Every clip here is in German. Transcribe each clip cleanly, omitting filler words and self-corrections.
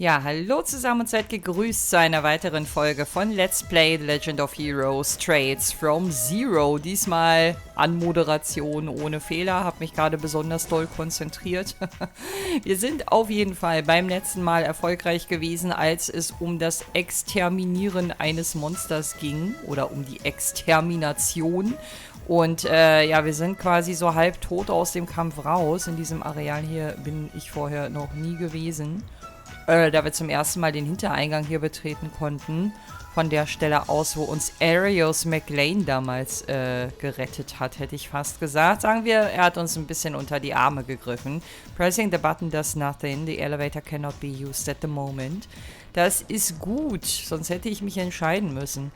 Ja, hallo zusammen und seid gegrüßt zu einer weiteren Folge von Let's Play The Legend of Heroes Trades from Zero. Diesmal Anmoderation ohne Fehler, habe mich gerade besonders doll konzentriert. Wir sind auf jeden Fall beim letzten Mal erfolgreich gewesen, als es um das Exterminieren eines Monsters ging oder um die Extermination. Und ja, wir sind quasi so halb tot aus dem Kampf raus. In diesem Areal hier bin ich vorher noch nie gewesen. Da wir zum ersten Mal den Hintereingang hier betreten konnten. Von der Stelle aus, wo uns Arius McLean damals gerettet hat, hätte ich fast gesagt. Sagen wir, er hat uns ein bisschen unter die Arme gegriffen. Pressing the button does nothing. The elevator cannot be used at the moment. Das ist gut, sonst hätte ich mich entscheiden müssen.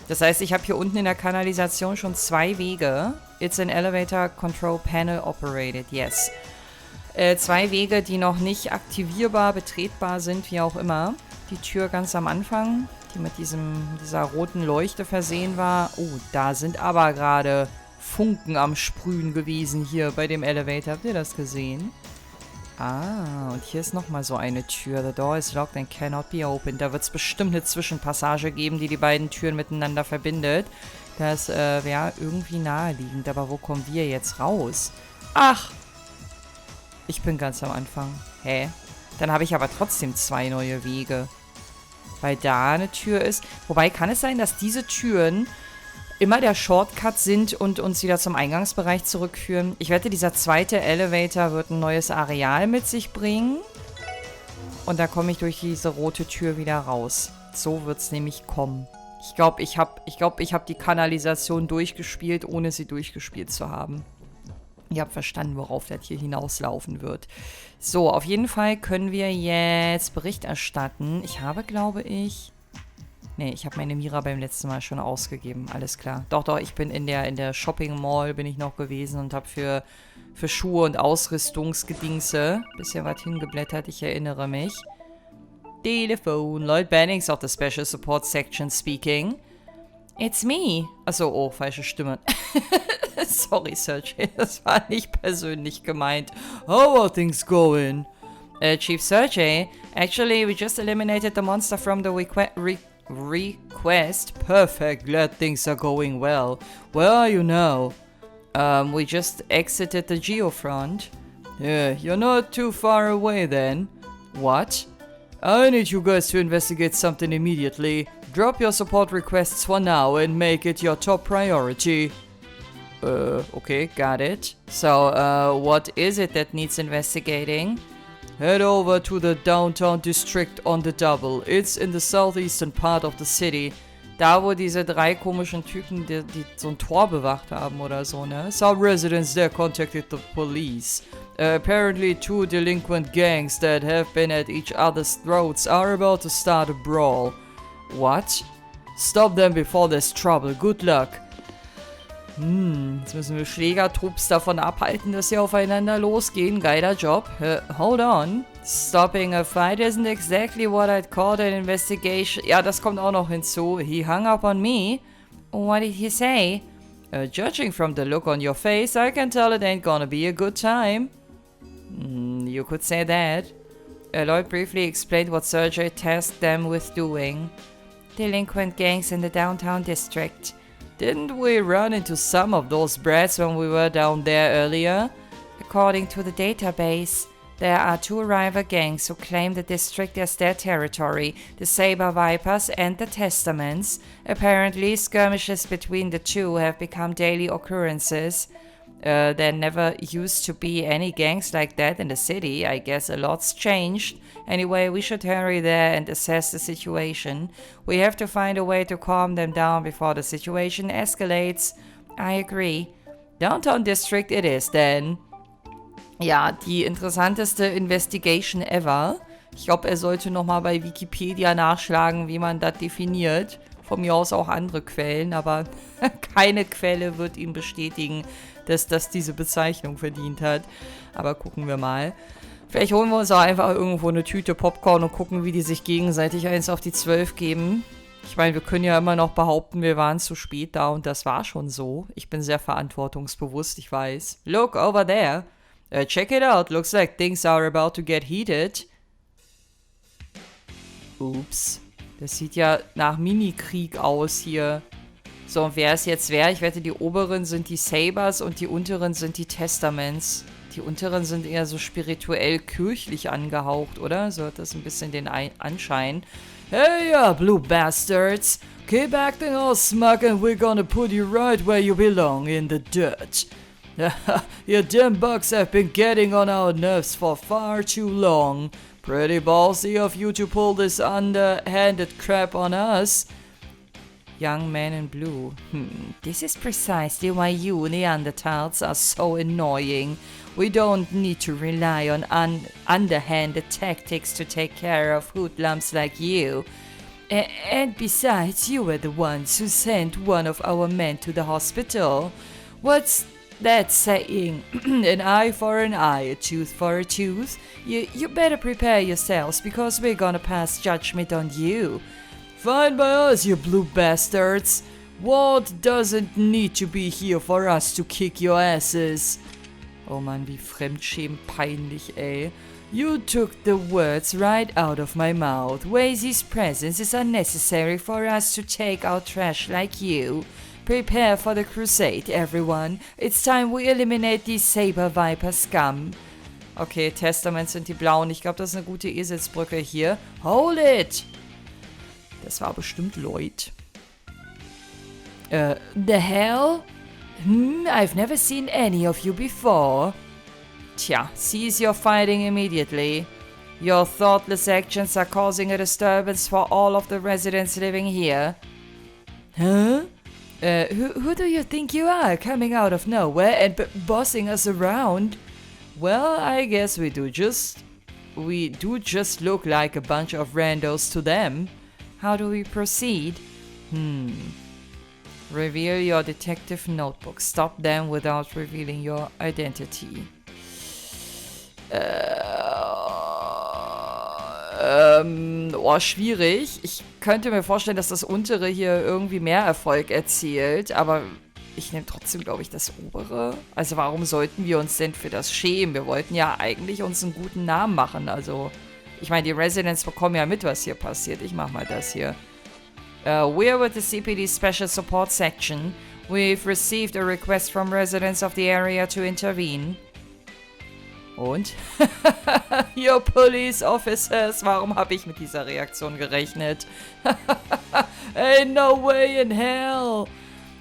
Das heißt, ich habe hier unten in der Kanalisation schon 2 Wege. It's an elevator control panel operated, yes. 2 Wege, die noch nicht aktivierbar, betretbar sind, wie auch immer. Die Tür ganz am Anfang, die mit dieser roten Leuchte versehen war. Oh, da sind aber gerade Funken am Sprühen gewesen hier bei dem Elevator. Habt ihr das gesehen? Ah, und hier ist nochmal so eine Tür. The door is locked and cannot be opened. Da wird es bestimmt eine Zwischenpassage geben, die beiden Türen miteinander verbindet. Das wäre irgendwie naheliegend. Aber wo kommen wir jetzt raus? Ach! Ich bin ganz am Anfang. Hä? Dann habe ich aber trotzdem 2 neue Wege. Weil da eine Tür ist. Wobei, kann es sein, dass diese Türen immer der Shortcut sind und uns wieder zum Eingangsbereich zurückführen? Ich wette, dieser zweite Elevator wird ein neues Areal mit sich bringen. Und da komme ich durch diese rote Tür wieder raus. So wird es nämlich kommen. Ich glaube, ich hab die Kanalisation durchgespielt, ohne sie durchgespielt zu haben. Ihr habt verstanden, worauf das hier hinauslaufen wird. So, auf jeden Fall können wir jetzt Bericht erstatten. Ich habe, glaube ich... Nee, ich habe meine Mira beim letzten Mal schon ausgegeben. Alles klar. Doch, ich bin in der Shopping Mall bin ich noch gewesen und habe für Schuhe und Ausrüstungsgedingse bisschen was hingeblättert. Ich erinnere mich. Telefon. Lloyd Bannings of the Special Support Section speaking. It's me. Achso, oh, falsche Stimme. Sorry, Sergey, das war nicht persönlich gemeint. How are things going? Chief Sergey, actually, we just eliminated the monster from the request. Perfect, glad things are going well. Where are you now? We just exited the geofront. Yeah, you're not too far away then. What? I need you guys to investigate something immediately. Drop your support requests for now and make it your top priority. Okay, got it. So, what is it that needs investigating? Head over to the downtown district on the double. It's in the southeastern part of the city. Da, wo diese 3 komischen Typen, die so ein Tor bewacht haben oder so, ne? Some residents there contacted the police. Apparently 2 delinquent gangs that have been at each other's throats are about to start a brawl. What? Stop them before there's trouble. Good luck. Jetzt müssen wir Schlägertrupps davon abhalten, dass sie aufeinander losgehen. Geiler Job. Hold on. Stopping a fight isn't exactly what I'd call an investigation. Ja, das kommt auch noch hinzu. He hung up on me. What did he say? Judging from the look on your face, I can tell it ain't gonna be a good time. You could say that. Lloyd briefly explained what Sergey tasked them with doing. Delinquent gangs in the downtown district. Didn't we run into some of those brats when we were down there earlier? According to the database, there are 2 rival gangs who claim the district as their territory, the Saber Vipers and the Testaments. Apparently, skirmishes between the 2 have become daily occurrences. There never used to be any gangs like that in the city. I guess a lot's changed. Anyway, we should hurry there and assess the situation. We have to find a way to calm them down before the situation escalates. I agree. Downtown District it is then. Ja, die interessanteste Investigation ever. Ich glaube, er sollte nochmal bei Wikipedia nachschlagen, wie man das definiert. Von mir aus auch andere Quellen, aber keine Quelle wird ihm bestätigen, dass das diese Bezeichnung verdient hat. Aber gucken wir mal. Vielleicht holen wir uns auch einfach irgendwo eine Tüte Popcorn und gucken, wie die sich gegenseitig eins auf die 12 geben. Ich meine, wir können ja immer noch behaupten, wir waren zu spät da und das war schon so. Ich bin sehr verantwortungsbewusst, ich weiß. Look, over there. Check it out. Looks like things are about to get heated. Ups. Das sieht ja nach Mini-Krieg aus hier. So, und wer es jetzt wäre, ich wette, die oberen sind die Sabers und die unteren sind die Testaments. Die unteren sind eher so spirituell kirchlich angehaucht, oder? So hat das ein bisschen den Anschein. Hey, blue bastards! Keep acting all smug and we're gonna put you right where you belong, in the dirt. Your damn bugs have been getting on our nerves for far too long. Pretty ballsy of you to pull this underhanded crap on us. Young man in blue. This is precisely why you Neanderthals are so annoying. We don't need to rely on underhanded tactics to take care of hoodlums like you. And besides, you were the ones who sent one of our men to the hospital. What's that saying? An eye for an eye, a tooth for a tooth? You better prepare yourselves, because we're gonna pass judgment on you. Fine by us, you blue bastards. Walt doesn't need to be here for us to kick your asses. Oh Mann, wie fremdschämend peinlich, ey. You took the words right out of my mouth. Wazy's presence is unnecessary for us to take out trash like you. Prepare for the crusade, everyone. It's time we eliminate these Saber Viper scum. Okay, Testaments sind die blauen. Ich glaube, das ist eine gute Eselsbrücke hier. Hold it! Das war bestimmt Lloyd. The hell? I've never seen any of you before. Tja, cease your fighting immediately. Your thoughtless actions are causing a disturbance for all of the residents living here. Huh? Who do you think you are, coming out of nowhere and bossing us around? Well, I guess we do just look like a bunch of randos to them. How do we proceed? Reveal your detective notebook. Stop them without revealing your identity. Schwierig. Ich könnte mir vorstellen, dass das untere hier irgendwie mehr Erfolg erzielt, aber ich nehme trotzdem, glaube ich, das obere. Also warum sollten wir uns denn für das schämen? Wir wollten ja eigentlich uns einen guten Namen machen. Also, ich meine, die Residents bekommen ja mit, was hier passiert. Ich mach mal das hier. We're with the CPD Special Support Section. We've received a request from residents of the area to intervene. Und? Your police officers. Warum habe ich mit dieser Reaktion gerechnet? Ain't no way in hell.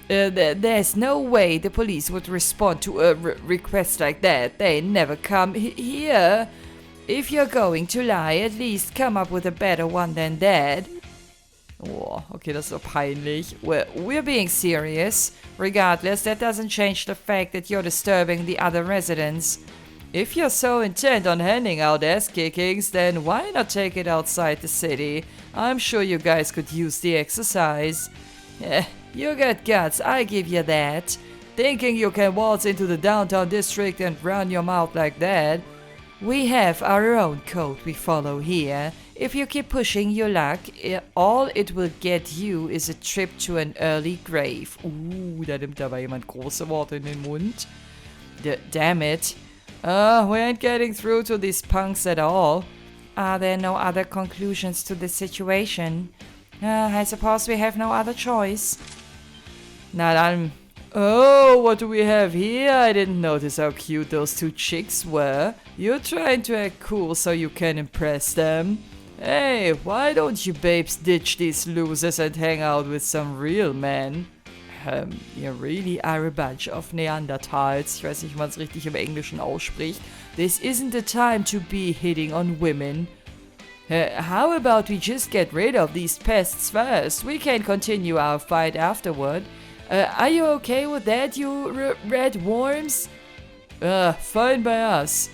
There's no way the police would respond to a request like that. They never come here. If you're going to lie, at least come up with a better one than that. Oh, okay, das ist so peinlich. We're being serious. Regardless, that doesn't change the fact that you're disturbing the other residents. If you're so intent on handing out ass-kickings, then why not take it outside the city? I'm sure you guys could use the exercise. You got guts, I give you that. Thinking you can waltz into the downtown district and run your mouth like that? We have our own code we follow here. If you keep pushing your luck, all it will get you is a trip to an early grave. Da nimmt aber jemand große Worte in den Mund. Damn it. We ain't getting through to these punks at all. Are there no other conclusions to this situation? I suppose we have no other choice. Na dann. Oh, what do we have here? I didn't notice how cute those two chicks were. You're trying to act cool so you can impress them. Hey, why don't you babes ditch these losers and hang out with some real men? You really are a bunch of Neanderthals. Ich weiß nicht, wie man es richtig im Englischen ausspricht. This isn't the time to be hitting on women. How about we just get rid of these pests first? We can continue our fight afterward. Are you okay with that, you red worms? Fine by us.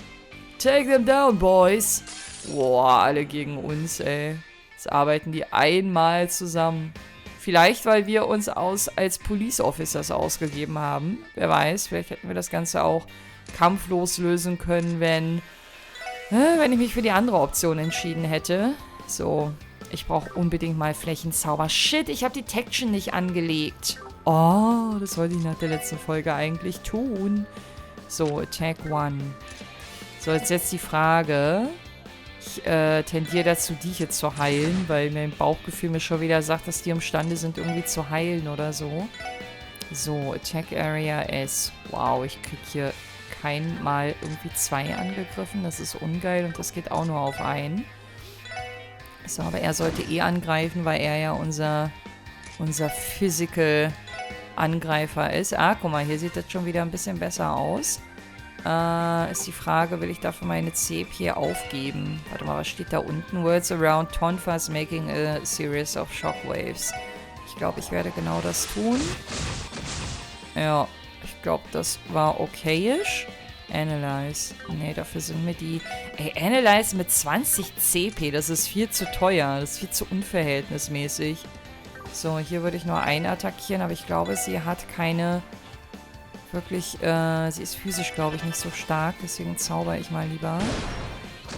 Take them down, boys. Boah, alle gegen uns, ey. Jetzt arbeiten die einmal zusammen. Vielleicht, weil wir uns als Police Officers ausgegeben haben. Wer weiß, vielleicht hätten wir das Ganze auch kampflos lösen können, wenn ich mich für die andere Option entschieden hätte. So, ich brauche unbedingt mal Flächenzauber. Shit, ich habe die Detection nicht angelegt. Oh, das wollte ich nach der letzten Folge eigentlich tun. So, Attack 1. So, jetzt die Frage. Ich tendiere dazu, die hier zu heilen, weil mein Bauchgefühl mir schon wieder sagt, dass die imstande sind, irgendwie zu heilen oder so. So, Attack Area S. Wow, ich krieg hier kein Mal irgendwie 2 angegriffen. Das ist ungeil und das geht auch nur auf einen. So, aber er sollte eh angreifen, weil er ja unser Physical Angreifer ist. Ah, guck mal, hier sieht das schon wieder ein bisschen besser aus. Ist die Frage, will ich dafür meine CP aufgeben? Warte mal, was steht da unten? Words around Tonfas making a series of shockwaves. Ich glaube, ich werde genau das tun. Ja, ich glaube, das war okayisch. Analyze. Nee, dafür sind mir die... Ey, Analyze mit 20 CP, das ist viel zu teuer. Das ist viel zu unverhältnismäßig. So, hier würde ich nur einen attackieren, aber ich glaube, sie hat keine... Wirklich, sie ist physisch, glaube ich, nicht so stark. Deswegen zauber ich mal lieber.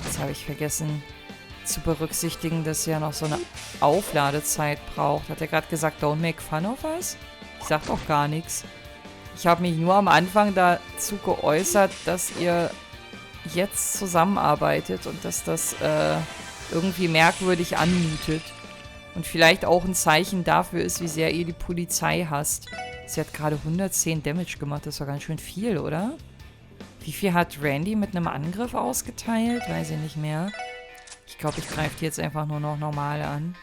Jetzt habe ich vergessen zu berücksichtigen, dass sie ja noch so eine Aufladezeit braucht. Hat er gerade gesagt, don't make fun of us? Ich sag doch gar nichts. Ich habe mich nur am Anfang dazu geäußert, dass ihr jetzt zusammenarbeitet und dass das irgendwie merkwürdig anmutet. Und vielleicht auch ein Zeichen dafür ist, wie sehr ihr die Polizei hasst. Sie hat gerade 110 Damage gemacht. Das war ganz schön viel, oder? Wie viel hat Randy mit einem Angriff ausgeteilt? Weiß ich nicht mehr. Ich glaube, ich greife die jetzt einfach nur noch normal an.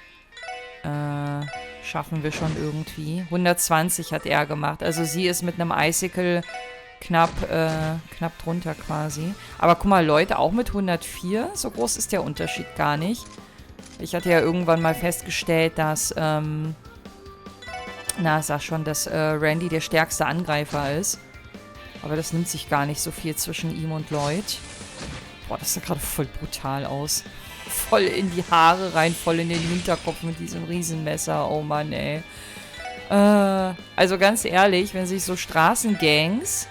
Schaffen wir schon irgendwie. 120 hat er gemacht. Also sie ist mit einem Icicle knapp drunter quasi. Aber guck mal, Leute, auch mit 104. So groß ist der Unterschied gar nicht. Ich hatte ja irgendwann mal festgestellt, dass, sag schon, dass Randy der stärkste Angreifer ist. Aber das nimmt sich gar nicht so viel zwischen ihm und Lloyd. Boah, das sah gerade voll brutal aus. Voll in die Haare rein, voll in den Hinterkopf mit diesem Riesenmesser. Oh Mann, ey. Also ganz ehrlich, wenn sich so Straßengangs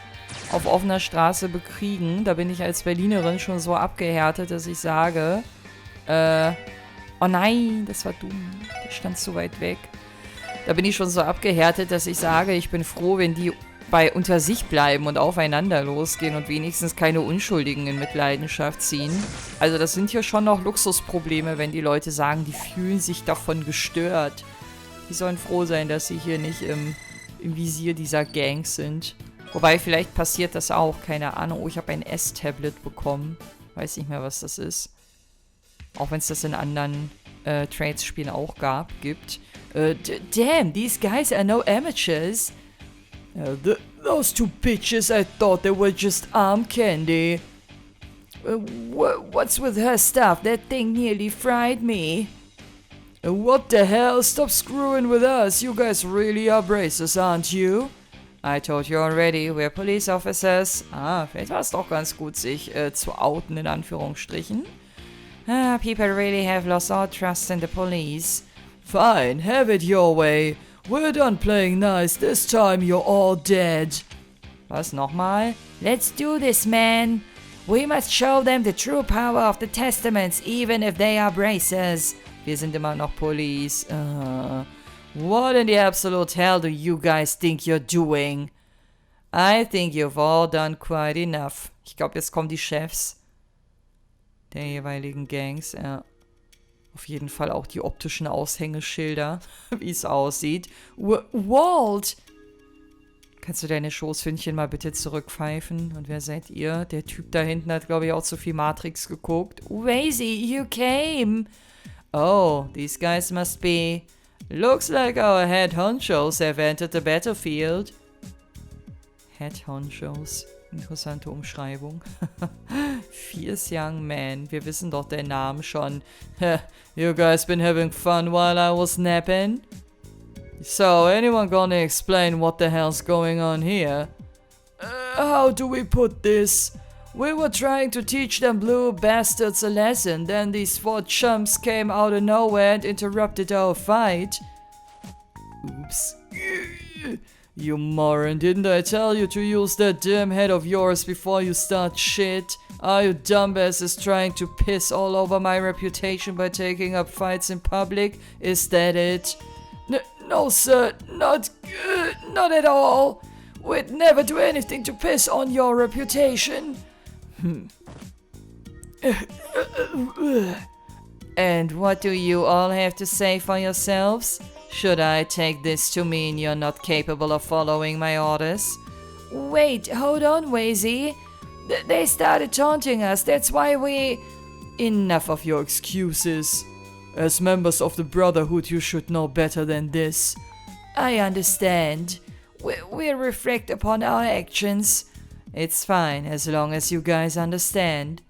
auf offener Straße bekriegen, da bin ich als Berlinerin schon so abgehärtet, dass ich sage, oh nein, das war dumm. Der stand zu weit weg. Da bin ich schon so abgehärtet, dass ich sage, ich bin froh, wenn die unter sich bleiben und aufeinander losgehen und wenigstens keine Unschuldigen in Mitleidenschaft ziehen. Also das sind hier schon noch Luxusprobleme, wenn die Leute sagen, die fühlen sich davon gestört. Die sollen froh sein, dass sie hier nicht im Visier dieser Gangs sind. Wobei, vielleicht passiert das auch. Keine Ahnung. Oh, ich habe ein S-Tablet bekommen. Weiß nicht mehr, was das ist. Auch wenn es das in anderen Trades-Spielen auch gibt. Damn, these guys are no amateurs. Those two bitches, I thought they were just arm candy. What's with her stuff? That thing nearly fried me. What the hell? Stop screwing with us. You guys really are braces, aren't you? I told you already, we're police officers. Vielleicht war es doch ganz gut, sich zu outen, in Anführungsstrichen. People really have lost all trust in the police. Fine, have it your way. We're done playing nice. This time you're all dead. Was, nochmal? Let's do this, man. We must show them the true power of the Testaments, even if they are bracers. Wir sind immer noch Police. What in the absolute hell do you guys think you're doing? I think you've all done quite enough. Ich glaube, jetzt kommen die Chefs der jeweiligen Gangs. Auf jeden Fall auch die optischen Aushängeschilder, wie es aussieht. Walt! Kannst du deine Schoßhündchen mal bitte zurückpfeifen? Und wer seid ihr? Der Typ da hinten hat, glaube ich, auch zu viel Matrix geguckt. Wazy, you came! Oh, these guys must be... Looks like our head honchos have entered the battlefield. Head honchos. Interessante Umschreibung. Fierce young man. Wir wissen doch den Namen schon. You guys been having fun while I was napping? So, anyone gonna explain what the hell's going on here? How do we put this? We were trying to teach them blue bastards a lesson, then these 4 chumps came out of nowhere and interrupted our fight. Oops. You moron, didn't I tell you to use that damn head of yours before you start shit? Are you dumbasses trying to piss all over my reputation by taking up fights in public? Is that it? No, sir, not at all. We'd never do anything to piss on your reputation. And what do you all have to say for yourselves? Should I take this to mean you're not capable of following my orders? Wait, hold on, Wazy. They started taunting us, that's why we... Enough of your excuses. As members of the Brotherhood, you should know better than this. I understand. We'll reflect upon our actions. It's fine, as long as you guys understand.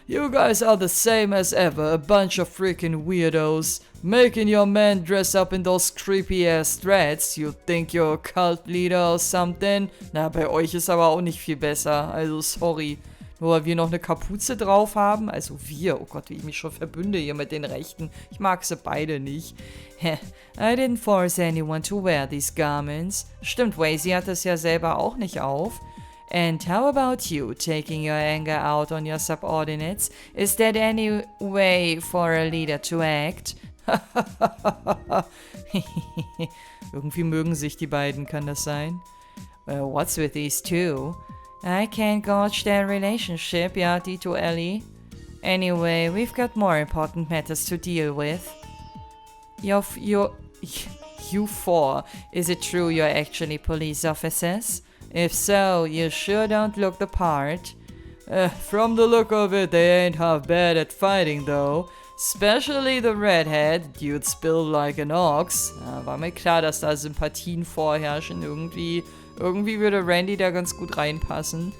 You guys are the same as ever, a bunch of freaking weirdos. Making your men dress up in those creepy-ass dreads. You think you're a cult leader or something? Na, bei euch ist aber auch nicht viel besser, also sorry. Nur weil wir noch eine Kapuze drauf haben, also wir, oh Gott, wie ich mich schon verbünde hier mit den Rechten. Ich mag sie beide nicht. I didn't force anyone to wear these garments. Stimmt, Wazy hat es ja selber auch nicht auf. And how about you, taking your anger out on your subordinates? Is that any way for a leader to act? Irgendwie mögen sich die beiden, kann das sein? What's with these two? I can't gauge their relationship, ja, Dito Ellie. Anyway, we've got more important matters to deal with. You four, is it true you're actually police officers? If so, you sure don't look the part. From the look of it, they ain't half bad at fighting though. Especially the redhead, dude's built like an ox. War mir klar, dass da Sympathien vorherrschen. Irgendwie würde Randy da ganz gut reinpassen.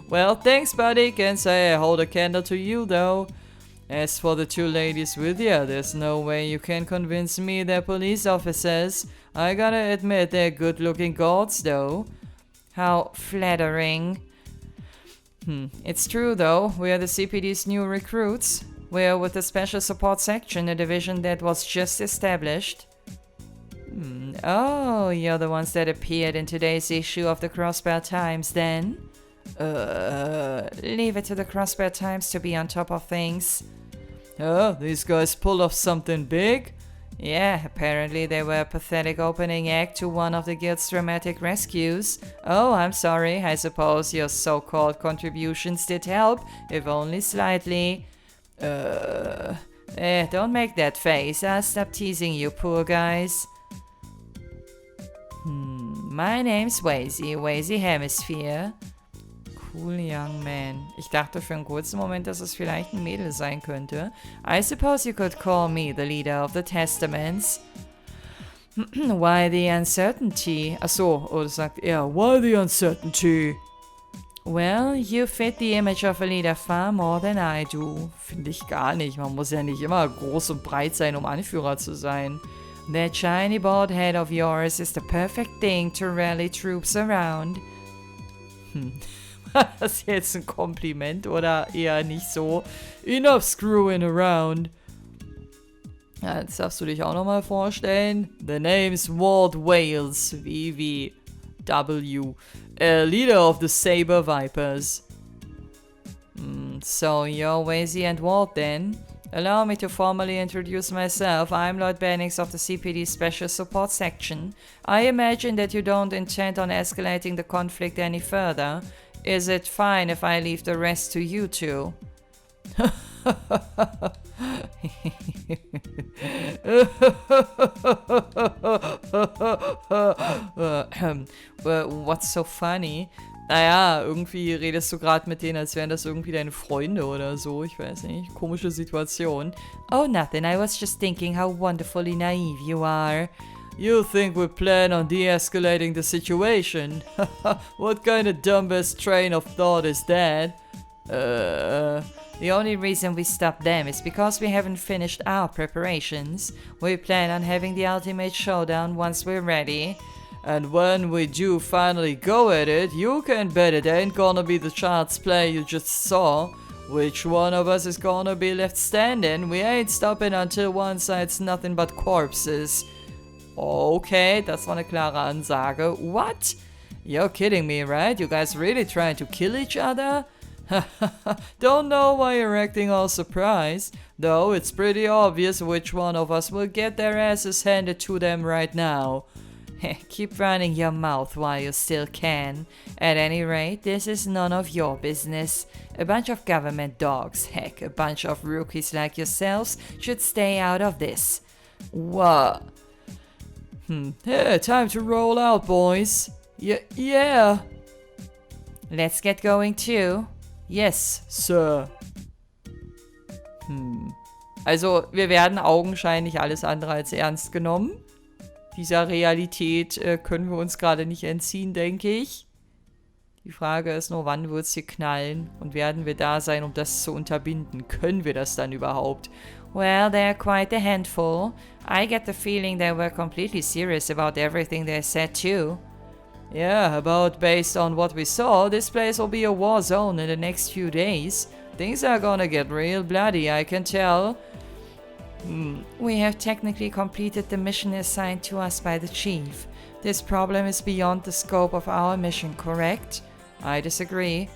Well, thanks buddy, can't say I hold a candle to you though. As for the two ladies with you, there's no way you can convince me they're police officers. I gotta admit they're good looking gods though. How flattering. It's true though, we are the CPD's new recruits. We're with the Special Support Section, a division that was just established. Oh, you're the ones that appeared in today's issue of the Crossbar Times then? Leave it to the Crossbar Times to be on top of things. Oh, these guys pulled off something big? Yeah, apparently they were a pathetic opening act to one of the guild's dramatic rescues. Oh, I'm sorry, I suppose your so-called contributions did help, if only slightly. Don't make that face, I'll stop teasing you poor guys. My name's Wazy Hemisphere. Cool young man. Ich dachte für einen kurzen Moment, dass es vielleicht ein Mädel sein könnte. I suppose you could call me the leader of the Testaments. Why the uncertainty? Achso, oh, das sagt er. Why the uncertainty? Well, you fit the image of a leader far more than I do. Finde ich gar nicht. Man muss ja nicht immer groß und breit sein, um Anführer zu sein. That shiny bald head of yours is the perfect thing to rally troops around. War das jetzt ein Kompliment oder eher nicht so? Enough screwing around. Ja, jetzt darfst du dich auch nochmal vorstellen. The name's Walt Wales, W. Leader of the Saber Vipers. So you're Wazy and Walt then? Allow me to formally introduce myself. I'm Lord Bennings of the CPD Special Support Section. I imagine that you don't intend on escalating the conflict any further. Is it fine if I leave the rest to you two? What's so funny? Naja, irgendwie redest du gerade mit denen, als wären das irgendwie deine Freunde oder so. Ich weiß nicht. Komische Situation. Oh, nothing. I was just thinking how wonderfully naive you are. You think we plan on de-escalating the situation? What kind of dumbass train of thought is that? The only reason we stopped them is because we haven't finished our preparations. We plan on having the ultimate showdown once we're ready. And when we do finally go at it, you can bet it ain't gonna be the child's play you just saw. Which one of us is gonna be left standing? We ain't stopping until one side's nothing but corpses. Okay, das war eine klare Ansage. What? You're kidding me, right? You guys really trying to kill each other? Don't know why you're acting all surprised. Though it's pretty obvious which one of us will get their asses handed to them right now. Keep running your mouth while you still can. At any rate, this is none of your business. A bunch of government dogs, heck, a bunch of rookies like yourselves should stay out of this. What? Hey, time to roll out, boys. Yeah. Let's get going too. Yes, Sir. Also, wir werden augenscheinlich alles andere als ernst genommen. Dieser Realität können wir uns gerade nicht entziehen, denke ich. Die Frage ist nur, wann wird es hier knallen? Und werden wir da sein, um das zu unterbinden? Können wir das dann überhaupt? Well, they're quite a handful. I get the feeling they were completely serious about everything they said too. Yeah, about based on what we saw, this place will be a war zone in the next few days. Things are gonna get real bloody, I can tell. We have technically completed the mission assigned to us by the chief. This problem is beyond the scope of our mission, correct? I disagree.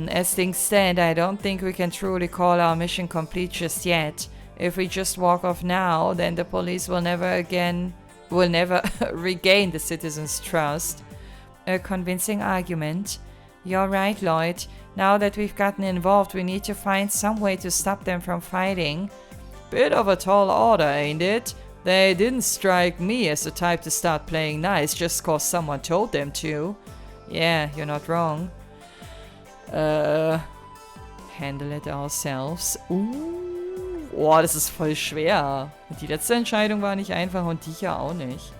As things stand, I don't think we can truly call our mission complete just yet. If we just walk off now, then the police will never regain the citizens' trust. A convincing argument. You're right, Lloyd. Now that we've gotten involved, we need to find some way to stop them from fighting. Bit of a tall order, ain't it? They didn't strike me as the type to start playing nice just cause someone told them to. Yeah, you're not wrong. Handle it ourselves. Oh, das ist voll schwer. Die letzte Entscheidung war nicht einfach und die hier auch nicht.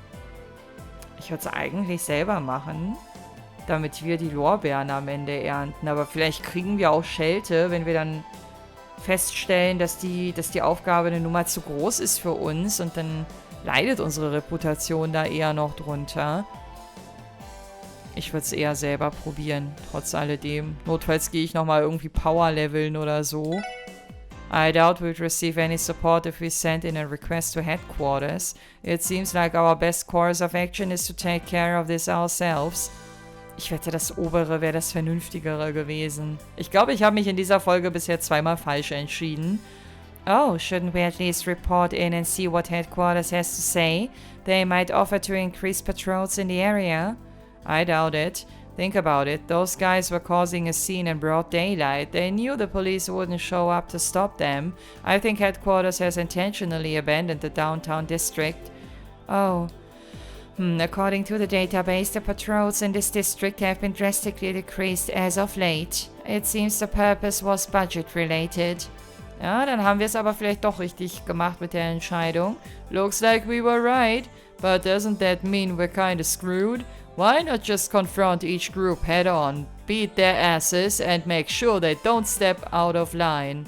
Ich würde es eigentlich selber machen, damit wir die Lorbeeren am Ende ernten. Aber vielleicht kriegen wir auch Schelte, wenn wir dann feststellen, dass die Aufgabe eine Nummer zu groß ist für uns und dann leidet unsere Reputation da eher noch drunter. Ich würde es eher selber probieren, trotz alledem. Notfalls gehe ich nochmal irgendwie Power-Leveln oder so. I doubt we'd receive any support if we sent in a request to headquarters. It seems like our best course of action is to take care of this ourselves. Ich wette, das obere wäre das Vernünftigere gewesen. Ich glaube, ich habe mich in dieser Folge bisher zweimal falsch entschieden. Oh, shouldn't we at least report in and see what headquarters has to say? They might offer to increase patrols in the area. I doubt it. Think about it. Those guys were causing a scene in broad daylight. They knew the police wouldn't show up to stop them. I think headquarters has intentionally abandoned the downtown district. Oh. According to the database, the patrols in this district have been drastically decreased as of late. It seems the purpose was budget-related. Ja, dann haben wir es aber vielleicht doch richtig gemacht mit der Entscheidung. Looks like we were right, but doesn't that mean we're kinda screwed? Why not just confront each group head-on, beat their asses, and make sure they don't step out of line?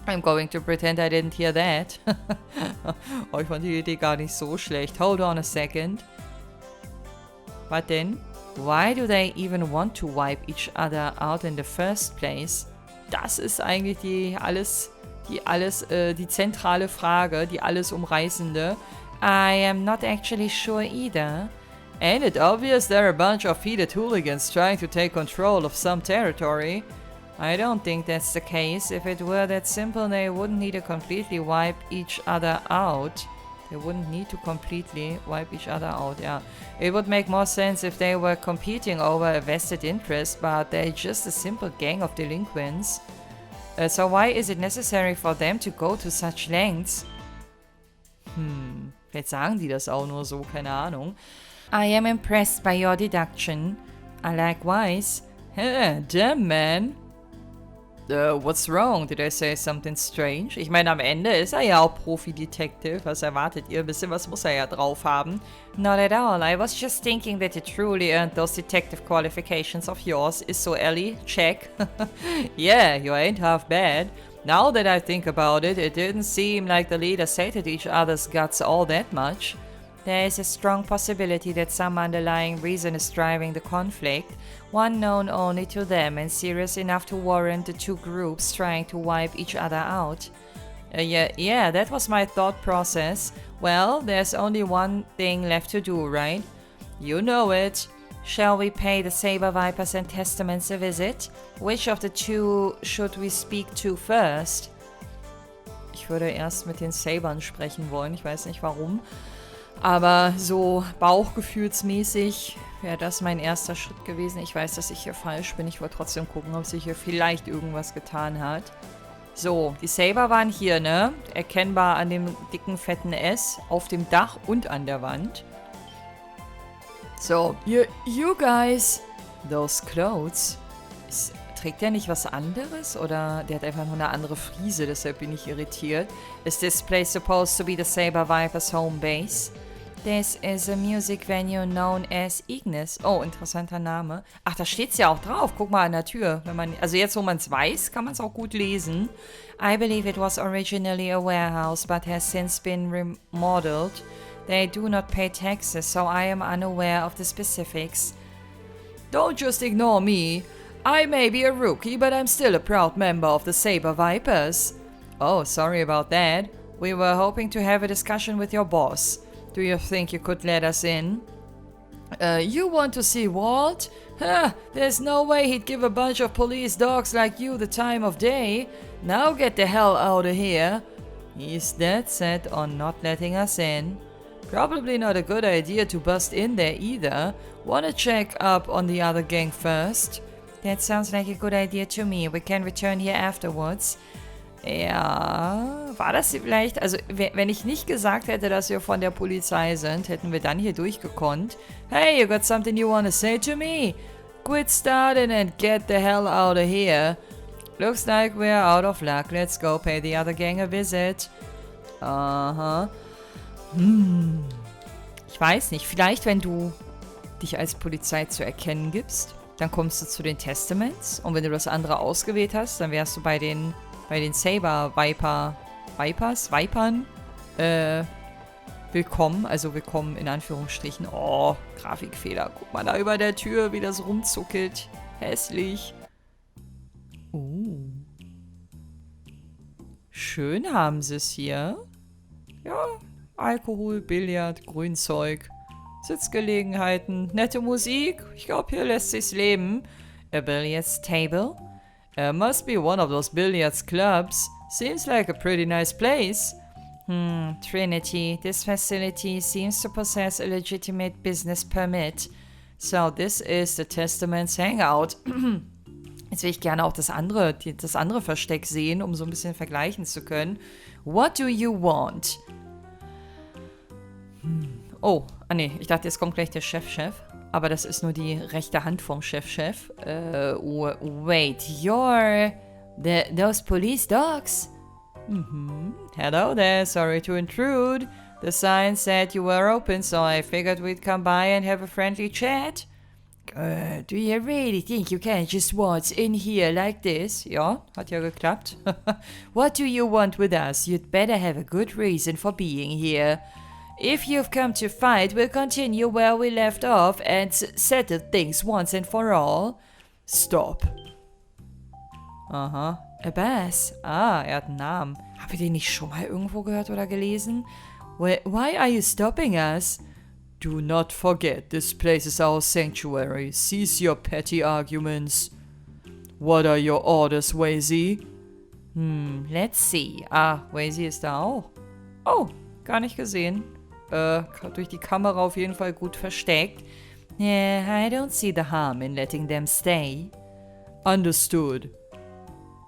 I'm going to pretend I didn't hear that. Oh, ich fand die Idee gar nicht so schlecht. Hold on a second. What then? Why do they even want to wipe each other out in the first place? Das ist eigentlich die zentrale Frage, die alles umreißende. I am not actually sure either. Ain't it obvious they're a bunch of heated hooligans trying to take control of some territory? I don't think that's the case. If it were that simple, they wouldn't need to completely wipe each other out. They wouldn't need to completely wipe each other out, yeah. It would make more sense if they were competing over a vested interest, but they're just a simple gang of delinquents. So why is it necessary for them to go to such lengths? Vielleicht sagen die das auch nur so, keine Ahnung. I am impressed by your deduction. I likewise. Damn, man. What's wrong? Did I say something strange? Ich meine, am Ende ist er ja auch Profi-Detective. Was erwartet ihr? Ein bisschen was muss er ja drauf haben. Not at all. I was just thinking that you truly earned those detective qualifications of yours. Is so, Ellie? Check. Yeah, you ain't half bad. Now that I think about it, it didn't seem like the leaders hated each other's guts all that much. There is a strong possibility that some underlying reason is driving the conflict, one known only to them and serious enough to warrant the two groups trying to wipe each other out. Yeah, that was my thought process. Well, there's only one thing left to do, right? You know it. Shall we pay the Saber Vipers and Testaments a visit? Which of the two should we speak to first? Ich würde erst mit den Sabern sprechen wollen, ich weiß nicht warum. Aber so bauchgefühlsmäßig wäre das mein erster Schritt gewesen. Ich weiß, dass ich hier falsch bin. Ich wollte trotzdem gucken, ob sich hier vielleicht irgendwas getan hat. So, die Saber waren hier, ne? Erkennbar an dem dicken, fetten S auf dem Dach und an der Wand. So, you guys, those clothes. Trägt der nicht was anderes? Oder der hat einfach nur eine andere Frise, deshalb bin ich irritiert. Is this place supposed to be the Saber Vipers home base? This is a music venue known as Ignis. Oh, interessanter Name. Ach, da steht's ja auch drauf. Guck mal an der Tür. Also jetzt, wo man es weiß, kann man es auch gut lesen. I believe it was originally a warehouse, but has since been remodeled. They do not pay taxes, so I am unaware of the specifics. Don't just ignore me. I may be a rookie, but I'm still a proud member of the Saber Vipers. Oh, sorry about that. We were hoping to have a discussion with your boss. Do you think you could let us in? You want to see Walt? Huh, there's no way he'd give a bunch of police dogs like you the time of day. Now get the hell out of here. He's dead set on not letting us in. Probably not a good idea to bust in there either. Wanna check up on the other gang first? That sounds like a good idea to me. We can return here afterwards. Ja, war das vielleicht... Also, wenn ich nicht gesagt hätte, dass wir von der Polizei sind, hätten wir dann hier durchgekonnt. Hey, you got something you want to say to me? Quit starting and get the hell out of here. Looks like we're out of luck. Let's go pay the other gang a visit. Aha. Ich weiß nicht, vielleicht wenn du dich als Polizei zu erkennen gibst, dann kommst du zu den Testaments und wenn du das andere ausgewählt hast, dann wärst du bei den Saber Vipern willkommen, also willkommen in Anführungsstrichen. Oh, Grafikfehler. Guck mal da über der Tür, wie das rumzuckelt. Hässlich. Schön haben sie es hier. Ja, Alkohol, Billard, Grünzeug, Sitzgelegenheiten, nette Musik. Ich glaube, hier lässt sich's leben. A billiards table? Must be one of those billiards clubs. Seems like a pretty nice place. Trinity. This facility seems to possess a legitimate business permit. So this is the Testament's hangout. Jetzt will ich gerne auch das andere Versteck sehen, um so ein bisschen vergleichen zu können. What do you want? Oh, nee, ich dachte, jetzt kommt gleich der Chef. Aber das ist nur die rechte Hand vom Chef. Wait, you're those police dogs? Hello there, sorry to intrude. The sign said you were open, so I figured we'd come by and have a friendly chat. Do you really think you can just waltz in here like this? Ja, hat ja geklappt. What do you want with us? You'd better have a good reason for being here. If you've come to fight, we'll continue where we left off and settle things once and for all. Stop. Aha. Abbas. Ah, er hat einen Namen. Haben wir den nicht schon mal irgendwo gehört oder gelesen? Why are you stopping us? Do not forget, this place is our sanctuary. Cease your petty arguments. What are your orders, Wazy? Let's see. Ah, Wazy ist da auch. Oh, gar nicht gesehen. Durch die Kamera auf jeden Fall gut versteckt. Yeah, I don't see the harm in letting them stay. Understood.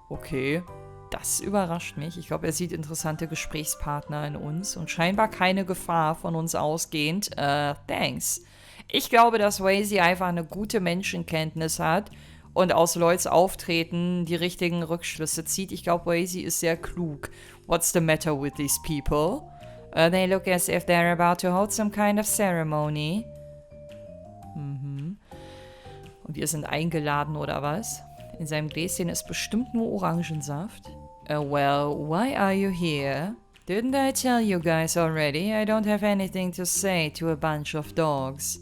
Okay, das überrascht mich. Ich glaube, er sieht interessante Gesprächspartner in uns und scheinbar keine Gefahr von uns ausgehend. Thanks. Ich glaube, dass Wazy einfach eine gute Menschenkenntnis hat und aus Lloyds Auftreten die richtigen Rückschlüsse zieht. Ich glaube, Wazy ist sehr klug. What's the matter with these people? They look as if they're about to hold some kind of ceremony. Und wir sind eingeladen, oder was? In seinem Gläschen ist bestimmt nur Orangensaft. Well, why are you here? Didn't I tell you guys already? I don't have anything to say to a bunch of dogs.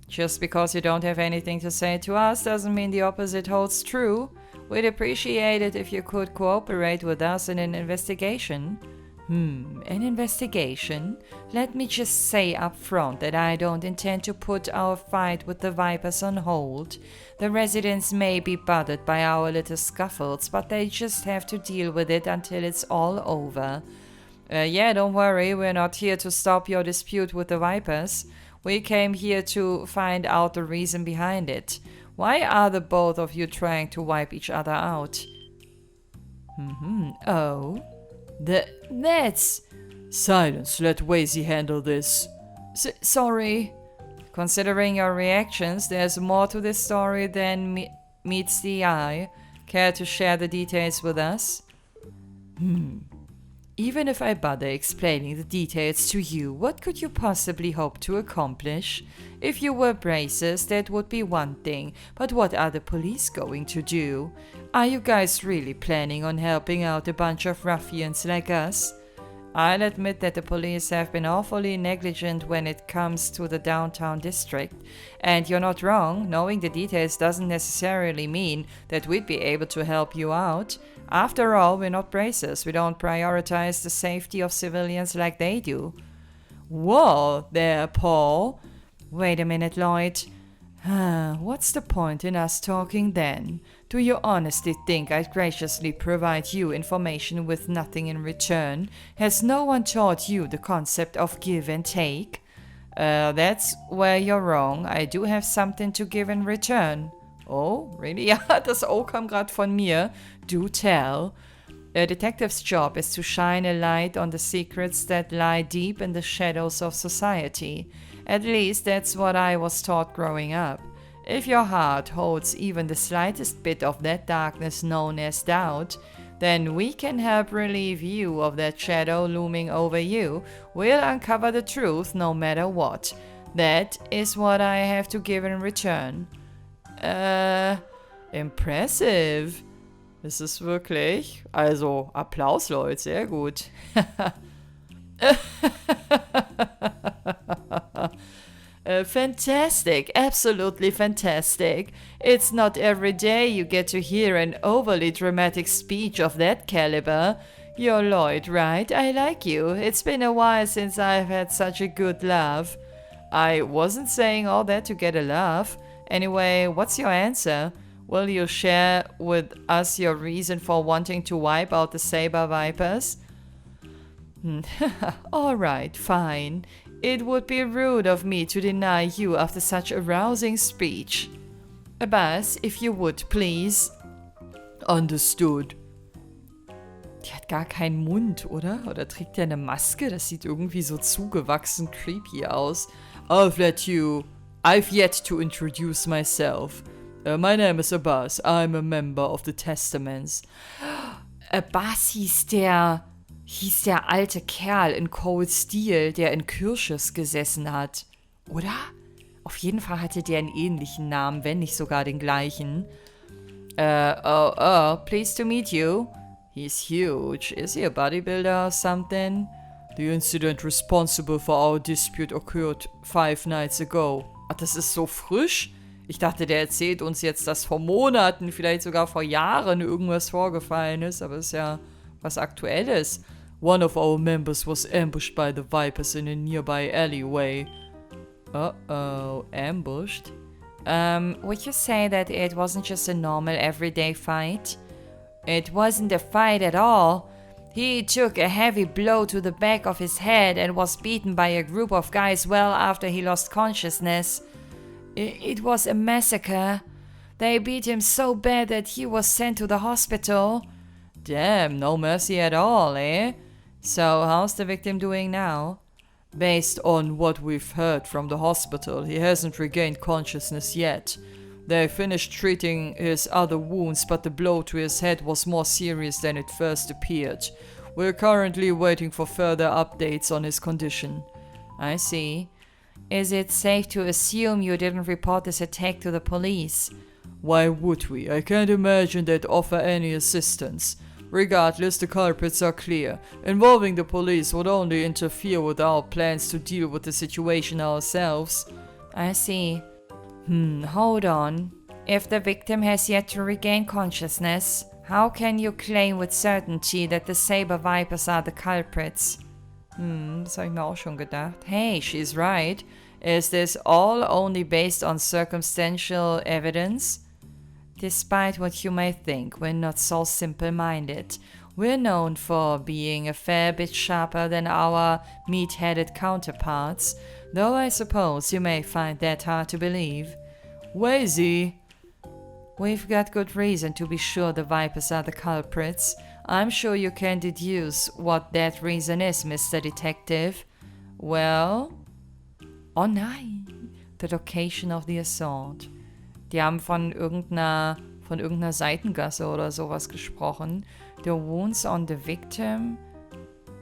Just because you don't have anything to say to us doesn't mean the opposite holds true. We'd appreciate it if you could cooperate with us in an investigation. An investigation? Let me just say up front that I don't intend to put our fight with the Vipers on hold. The residents may be bothered by our little scuffles, but they just have to deal with it until it's all over. Yeah, don't worry, we're not here to stop your dispute with the Vipers. We came here to find out the reason behind it. Why are the both of you trying to wipe each other out? Oh. That's... Silence, let Wazy handle this. Sorry. Considering your reactions, there's more to this story than meets the eye. Care to share the details with us? Even if I bother explaining the details to you, what could you possibly hope to accomplish? If you were braces, that would be one thing, but what are the police going to do? Are you guys really planning on helping out a bunch of ruffians like us? I'll admit that the police have been awfully negligent when it comes to the downtown district. And you're not wrong, knowing the details doesn't necessarily mean that we'd be able to help you out. After all, we're not braces. We don't prioritize the safety of civilians like they do. Whoa there, Paul. Wait a minute, Lloyd. What's the point in us talking then? Do you honestly think I'd graciously provide you information with nothing in return? Has no one taught you the concept of give and take? That's where you're wrong. I do have something to give in return. Oh, really? Ja, das O kam gerade von mir. Do tell. A detective's job is to shine a light on the secrets that lie deep in the shadows of society. At least that's what I was taught growing up. If your heart holds even the slightest bit of that darkness known as doubt, then we can help relieve you of that shadow looming over you. We'll uncover the truth no matter what. That is what I have to give in return. Impressive. Ist es wirklich? Also, Applaus, Leute, sehr gut. Fantastic, absolutely fantastic. It's not every day you get to hear an overly dramatic speech of that caliber. You're Lloyd, right? I like you. It's been a while since I've had such a good laugh. I wasn't saying all that to get a laugh. Anyway, what's your answer? Will you share with us your reason for wanting to wipe out the Saber Vipers? Alright, fine. It would be rude of me to deny you after such a rousing speech. Abbas, if you would, please. Understood. Die hat gar keinen Mund, oder? Oder trägt der eine Maske? Das sieht irgendwie so zugewachsen creepy aus. I've yet to introduce myself. My name is Abbas. I'm a member of the Testaments. Abbas hieß der alte Kerl in Cold Steel, der in Kirches gesessen hat. Oder? Auf jeden Fall hatte der einen ähnlichen Namen, wenn nicht sogar den gleichen. Pleased to meet you. He's huge. Is he a bodybuilder or something? The incident responsible for our dispute occurred 5 nights ago. Ach, das ist so frisch? Ich dachte, der erzählt uns jetzt, dass vor Monaten, vielleicht sogar vor Jahren irgendwas vorgefallen ist, aber es ist ja was Aktuelles. One of our members was ambushed by the Vipers in a nearby alleyway. Uh-oh, ambushed? Would you say that it wasn't just a normal everyday fight? It wasn't a fight at all. He took a heavy blow to the back of his head and was beaten by a group of guys well after he lost consciousness. It was a massacre. They beat him so bad that he was sent to the hospital. Damn, no mercy at all, eh? So, how's the victim doing now? Based on what we've heard from the hospital, he hasn't regained consciousness yet. They finished treating his other wounds, but the blow to his head was more serious than it first appeared. We're currently waiting for further updates on his condition. I see. Is it safe to assume you didn't report this attack to the police? Why would we? I can't imagine they'd offer any assistance. Regardless, the culprits are clear. Involving the police would only interfere with our plans to deal with the situation ourselves. I see. Hold on. If the victim has yet to regain consciousness, how can you claim with certainty that the Saber Vipers are the culprits? Das habe ich mir auch schon gedacht. Hey, she's right. Is this all only based on circumstantial evidence? Despite what you may think, we're not so simple-minded. We're known for being a fair bit sharper than our meat-headed counterparts, though I suppose you may find that hard to believe. Wazy. We've got good reason to be sure the Vipers are the culprits. I'm sure you can deduce what that reason is, Mr. Detective. Well? Oh nein! The location of the assault. Die haben von irgendeiner Seitengasse oder sowas gesprochen. The wounds on the victim.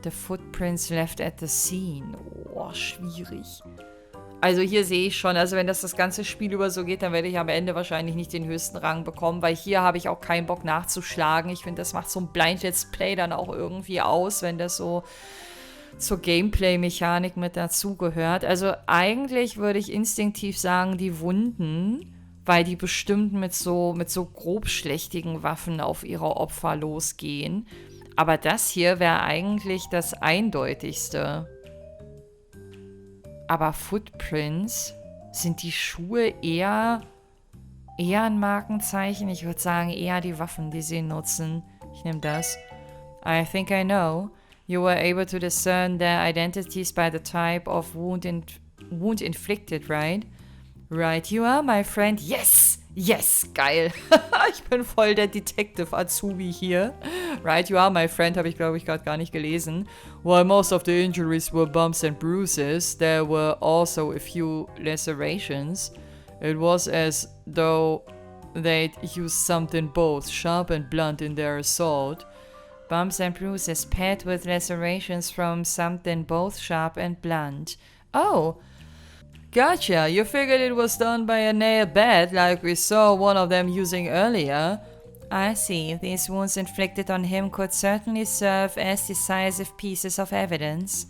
The footprints left at the scene. Oh, schwierig. Also hier sehe ich schon, also wenn das ganze Spiel über so geht, dann werde ich am Ende wahrscheinlich nicht den höchsten Rang bekommen, weil hier habe ich auch keinen Bock nachzuschlagen. Ich finde, das macht so ein Blind Let's Play dann auch irgendwie aus, wenn das so zur Gameplay-Mechanik mit dazugehört. Also eigentlich würde ich instinktiv sagen, die Wunden, weil die bestimmt mit so grobschlächtigen Waffen auf ihre Opfer losgehen. Aber das hier wäre eigentlich das Eindeutigste. Aber Footprints, sind die Schuhe eher ein Markenzeichen? Ich würde sagen, eher die Waffen, die sie nutzen. Ich nehme das. I think I know. You were able to discern their identities by the type of wound inflicted, right? Right, you are, my friend. Yes! Yes! Geil. Ich bin voll der Detective Azubi hier. Right, you are, my friend, habe ich, glaube ich, gerade gar nicht gelesen. While most of the injuries were bumps and bruises, there were also a few lacerations. It was as though they'd used something both sharp and blunt in their assault. Bumps and bruises paired with lacerations from something both sharp and blunt. Oh! Gotcha, you figured it was done by a nail bat like we saw one of them using earlier. I see. These wounds inflicted on him could certainly serve as decisive pieces of evidence.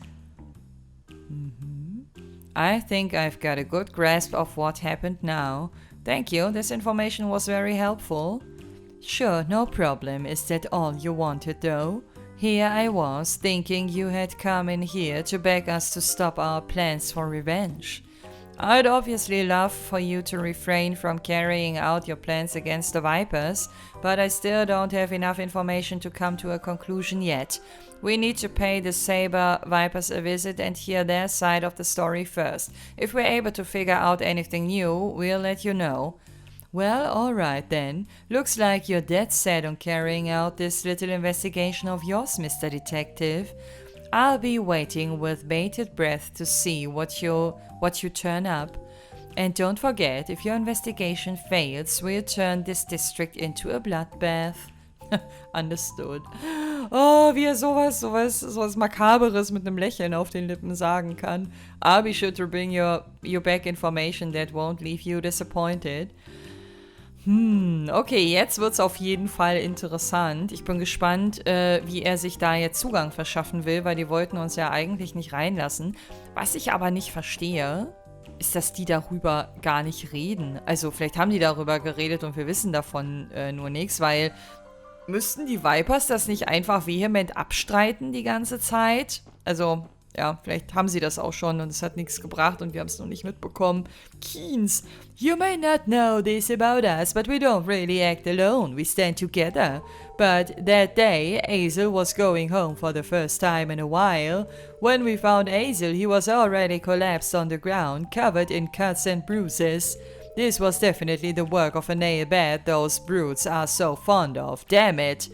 I think I've got a good grasp of what happened now. Thank you, this information was very helpful. Sure, no problem. Is that all you wanted, though? Here I was, thinking you had come in here to beg us to stop our plans for revenge. I'd obviously love for you to refrain from carrying out your plans against the Vipers, but I still don't have enough information to come to a conclusion yet. We need to pay the Saber Vipers a visit and hear their side of the story first. If we're able to figure out anything new, we'll let you know. Well, alright then. Looks like you're dead set on carrying out this little investigation of yours, Mr. Detective. I'll be waiting with bated breath to see what you turn up. And don't forget, if your investigation fails, we'll turn this district into a bloodbath. Understood. Oh, wie er sowas Makaberes mit einem Lächeln auf den Lippen sagen kann. I'll be sure to bring you back information that won't leave you disappointed. Okay, jetzt wird's auf jeden Fall interessant. Ich bin gespannt, wie er sich da jetzt Zugang verschaffen will, weil die wollten uns ja eigentlich nicht reinlassen. Was ich aber nicht verstehe, ist, dass die darüber gar nicht reden. Also vielleicht haben die darüber geredet und wir wissen davon nur nichts, weil müssten die Vipers das nicht einfach vehement abstreiten die ganze Zeit? Also ja, vielleicht haben sie das auch schon und es hat nichts gebracht und wir haben es noch nicht mitbekommen. Keens, you may not know this about us, but we don't really act alone. We stand together. But that day, Hazel was going home for the first time in a while. When we found Hazel, he was already collapsed on the ground, covered in cuts and bruises. This was definitely the work of a nail bat those brutes are so fond of. Damn it.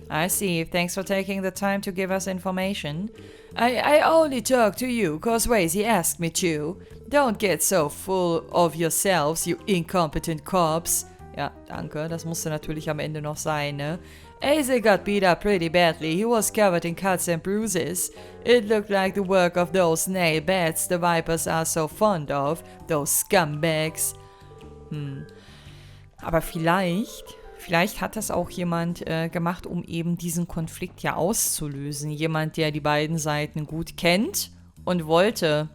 I see. Thanks for taking the time to give us information. I only talk to you cause Wazy asked me to. Don't get so full of yourselves, you incompetent cops. Ja, danke. Das musste natürlich am Ende noch sein, ne? Hazel got beat up pretty badly. He was covered in cuts and bruises. It looked like the work of those nail bats the Vipers are so fond of. Those scumbags. Aber vielleicht hat das auch jemand gemacht, um eben diesen Konflikt ja auszulösen. Jemand, der die beiden Seiten gut kennt und wollte,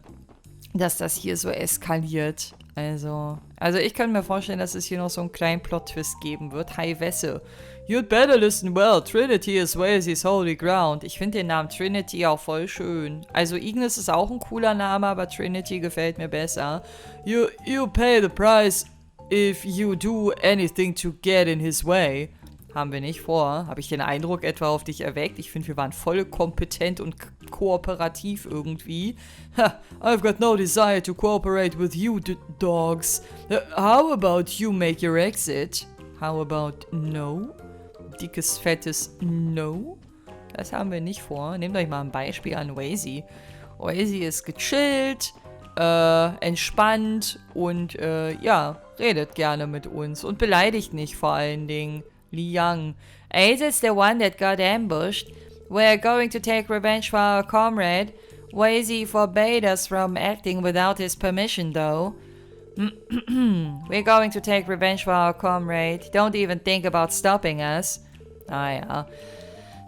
dass das hier so eskaliert. Also ich kann mir vorstellen, dass es hier noch so einen kleinen Plot-Twist geben wird. Hi Wesse. You'd better listen well. Trinity is Wazy's holy ground. Ich finde den Namen Trinity auch voll schön. Also Ignis ist auch ein cooler Name, aber Trinity gefällt mir besser. You pay the price if you do anything to get in his way. haben wir nicht vor. Habe ich den Eindruck etwa auf dich erweckt? Ich finde, wir waren voll kompetent und kooperativ irgendwie. Ha, I've got no desire to cooperate with you, dogs. How about you make your exit? How about no? Dickes, fettes No? Das haben wir nicht vor. Nehmt euch mal ein Beispiel an Wazy. Wazy ist gechillt, entspannt und, ja, redet gerne mit uns und beleidigt nicht vor allen Dingen. Liang. Ace's the one that got ambushed. We're going to take revenge for our comrade. Wazy forbade us from acting without his permission, though. We're going to take revenge for our comrade. Don't even think about stopping us. Ah ja.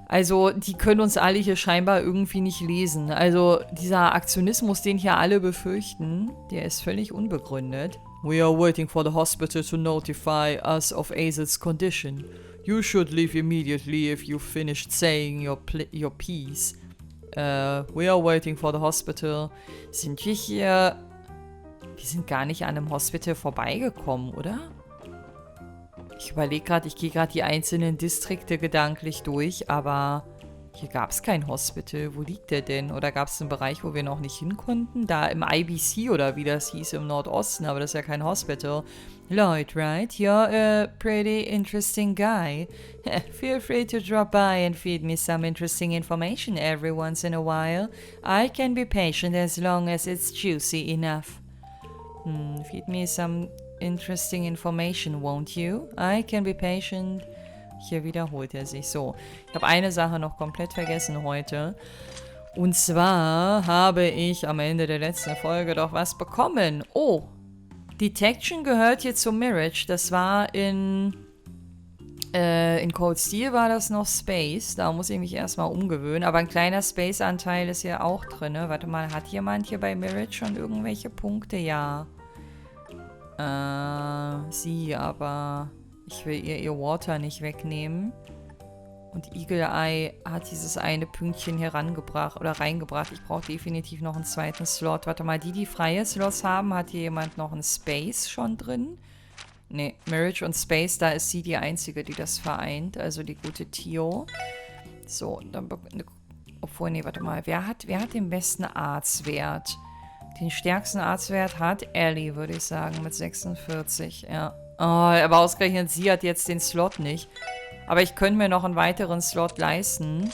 Also, die können uns alle hier scheinbar irgendwie nicht lesen. Also, dieser Aktionismus, den hier alle befürchten, der ist völlig unbegründet. We are waiting for the hospital to notify us of Ace's condition. You should leave immediately if you've finished saying your piece. We are waiting for the hospital. Sind wir hier... Wir sind gar nicht an einem Hospital vorbeigekommen, oder? Ich überlege gerade, ich gehe gerade die einzelnen Distrikte gedanklich durch, aber hier gab es kein Hospital. Wo liegt der denn? Oder gab es einen Bereich, wo wir noch nicht hin konnten? Da im IBC oder wie das hieß im Nordosten, aber das ist ja kein Hospital. Lloyd, right? You're a pretty interesting guy. Feel free to drop by and feed me some interesting information every once in a while. I can be patient as long as it's juicy enough. Feed me some interesting information, won't you? I can be patient. Hier wiederholt er sich. So, ich habe eine Sache noch komplett vergessen heute. Und zwar habe ich am Ende der letzten Folge doch was bekommen. Oh, Detection gehört hier zum Mirage. Das war in Cold Steel war das noch Space. Da muss ich mich erstmal umgewöhnen. Aber ein kleiner Space-Anteil ist hier auch drin. Warte mal, hat jemand hier bei Mirage schon irgendwelche Punkte? Ja. Sie, aber ich will ihr Water nicht wegnehmen. Und Eagle Eye hat dieses eine Pünktchen hier reingebracht. Ich brauche definitiv noch einen zweiten Slot. Warte mal, die freie Slots haben, hat hier jemand noch einen Space schon drin? Ne, Mirage und Space, da ist sie die Einzige, die das vereint. Also die gute Tio. So, dann... Obwohl, nee, warte mal. Wer hat den besten Arztwert? Den stärksten Arztwert hat Ellie, würde ich sagen, mit 46. Ja. Oh, aber ausgerechnet sie hat jetzt den Slot nicht. Aber ich könnte mir noch einen weiteren Slot leisten.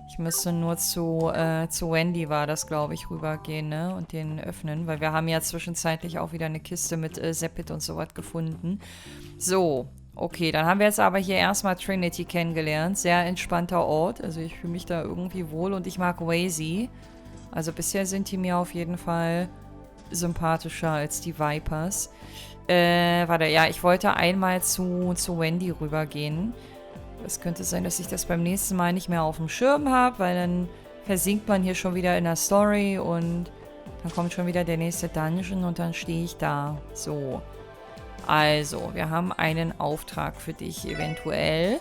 Ich müsste nur zu Wendy, war das, glaube ich, rübergehen, ne? Und den öffnen. Weil wir haben ja zwischenzeitlich auch wieder eine Kiste mit Seppit und sowas gefunden. So, okay, dann haben wir jetzt aber hier erstmal Trinity kennengelernt. Sehr entspannter Ort. Also ich fühle mich da irgendwie wohl und ich mag Wazy. Also bisher sind die mir auf jeden Fall sympathischer als die Vipers. Warte, ja, ich wollte einmal zu Wendy rübergehen. Es könnte sein, dass ich das beim nächsten Mal nicht mehr auf dem Schirm habe, weil dann versinkt man hier schon wieder in der Story und dann kommt schon wieder der nächste Dungeon und dann stehe ich da. So. Also, wir haben einen Auftrag für dich eventuell.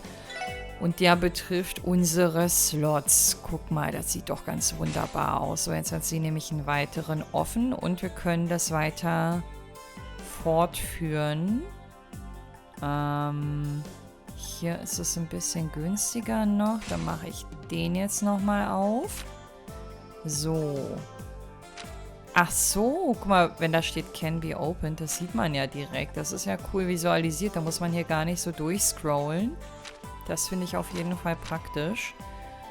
Und der betrifft unsere Slots. Guck mal, das sieht doch ganz wunderbar aus. So, jetzt hat sie nämlich einen weiteren offen und wir können das weiter fortführen. Hier ist es ein bisschen günstiger noch. Dann mache ich den jetzt nochmal auf. So. Ach so, guck mal, wenn da steht Can be opened, das sieht man ja direkt. Das ist ja cool visualisiert. Da muss man hier gar nicht so durchscrollen. Das finde ich auf jeden Fall praktisch.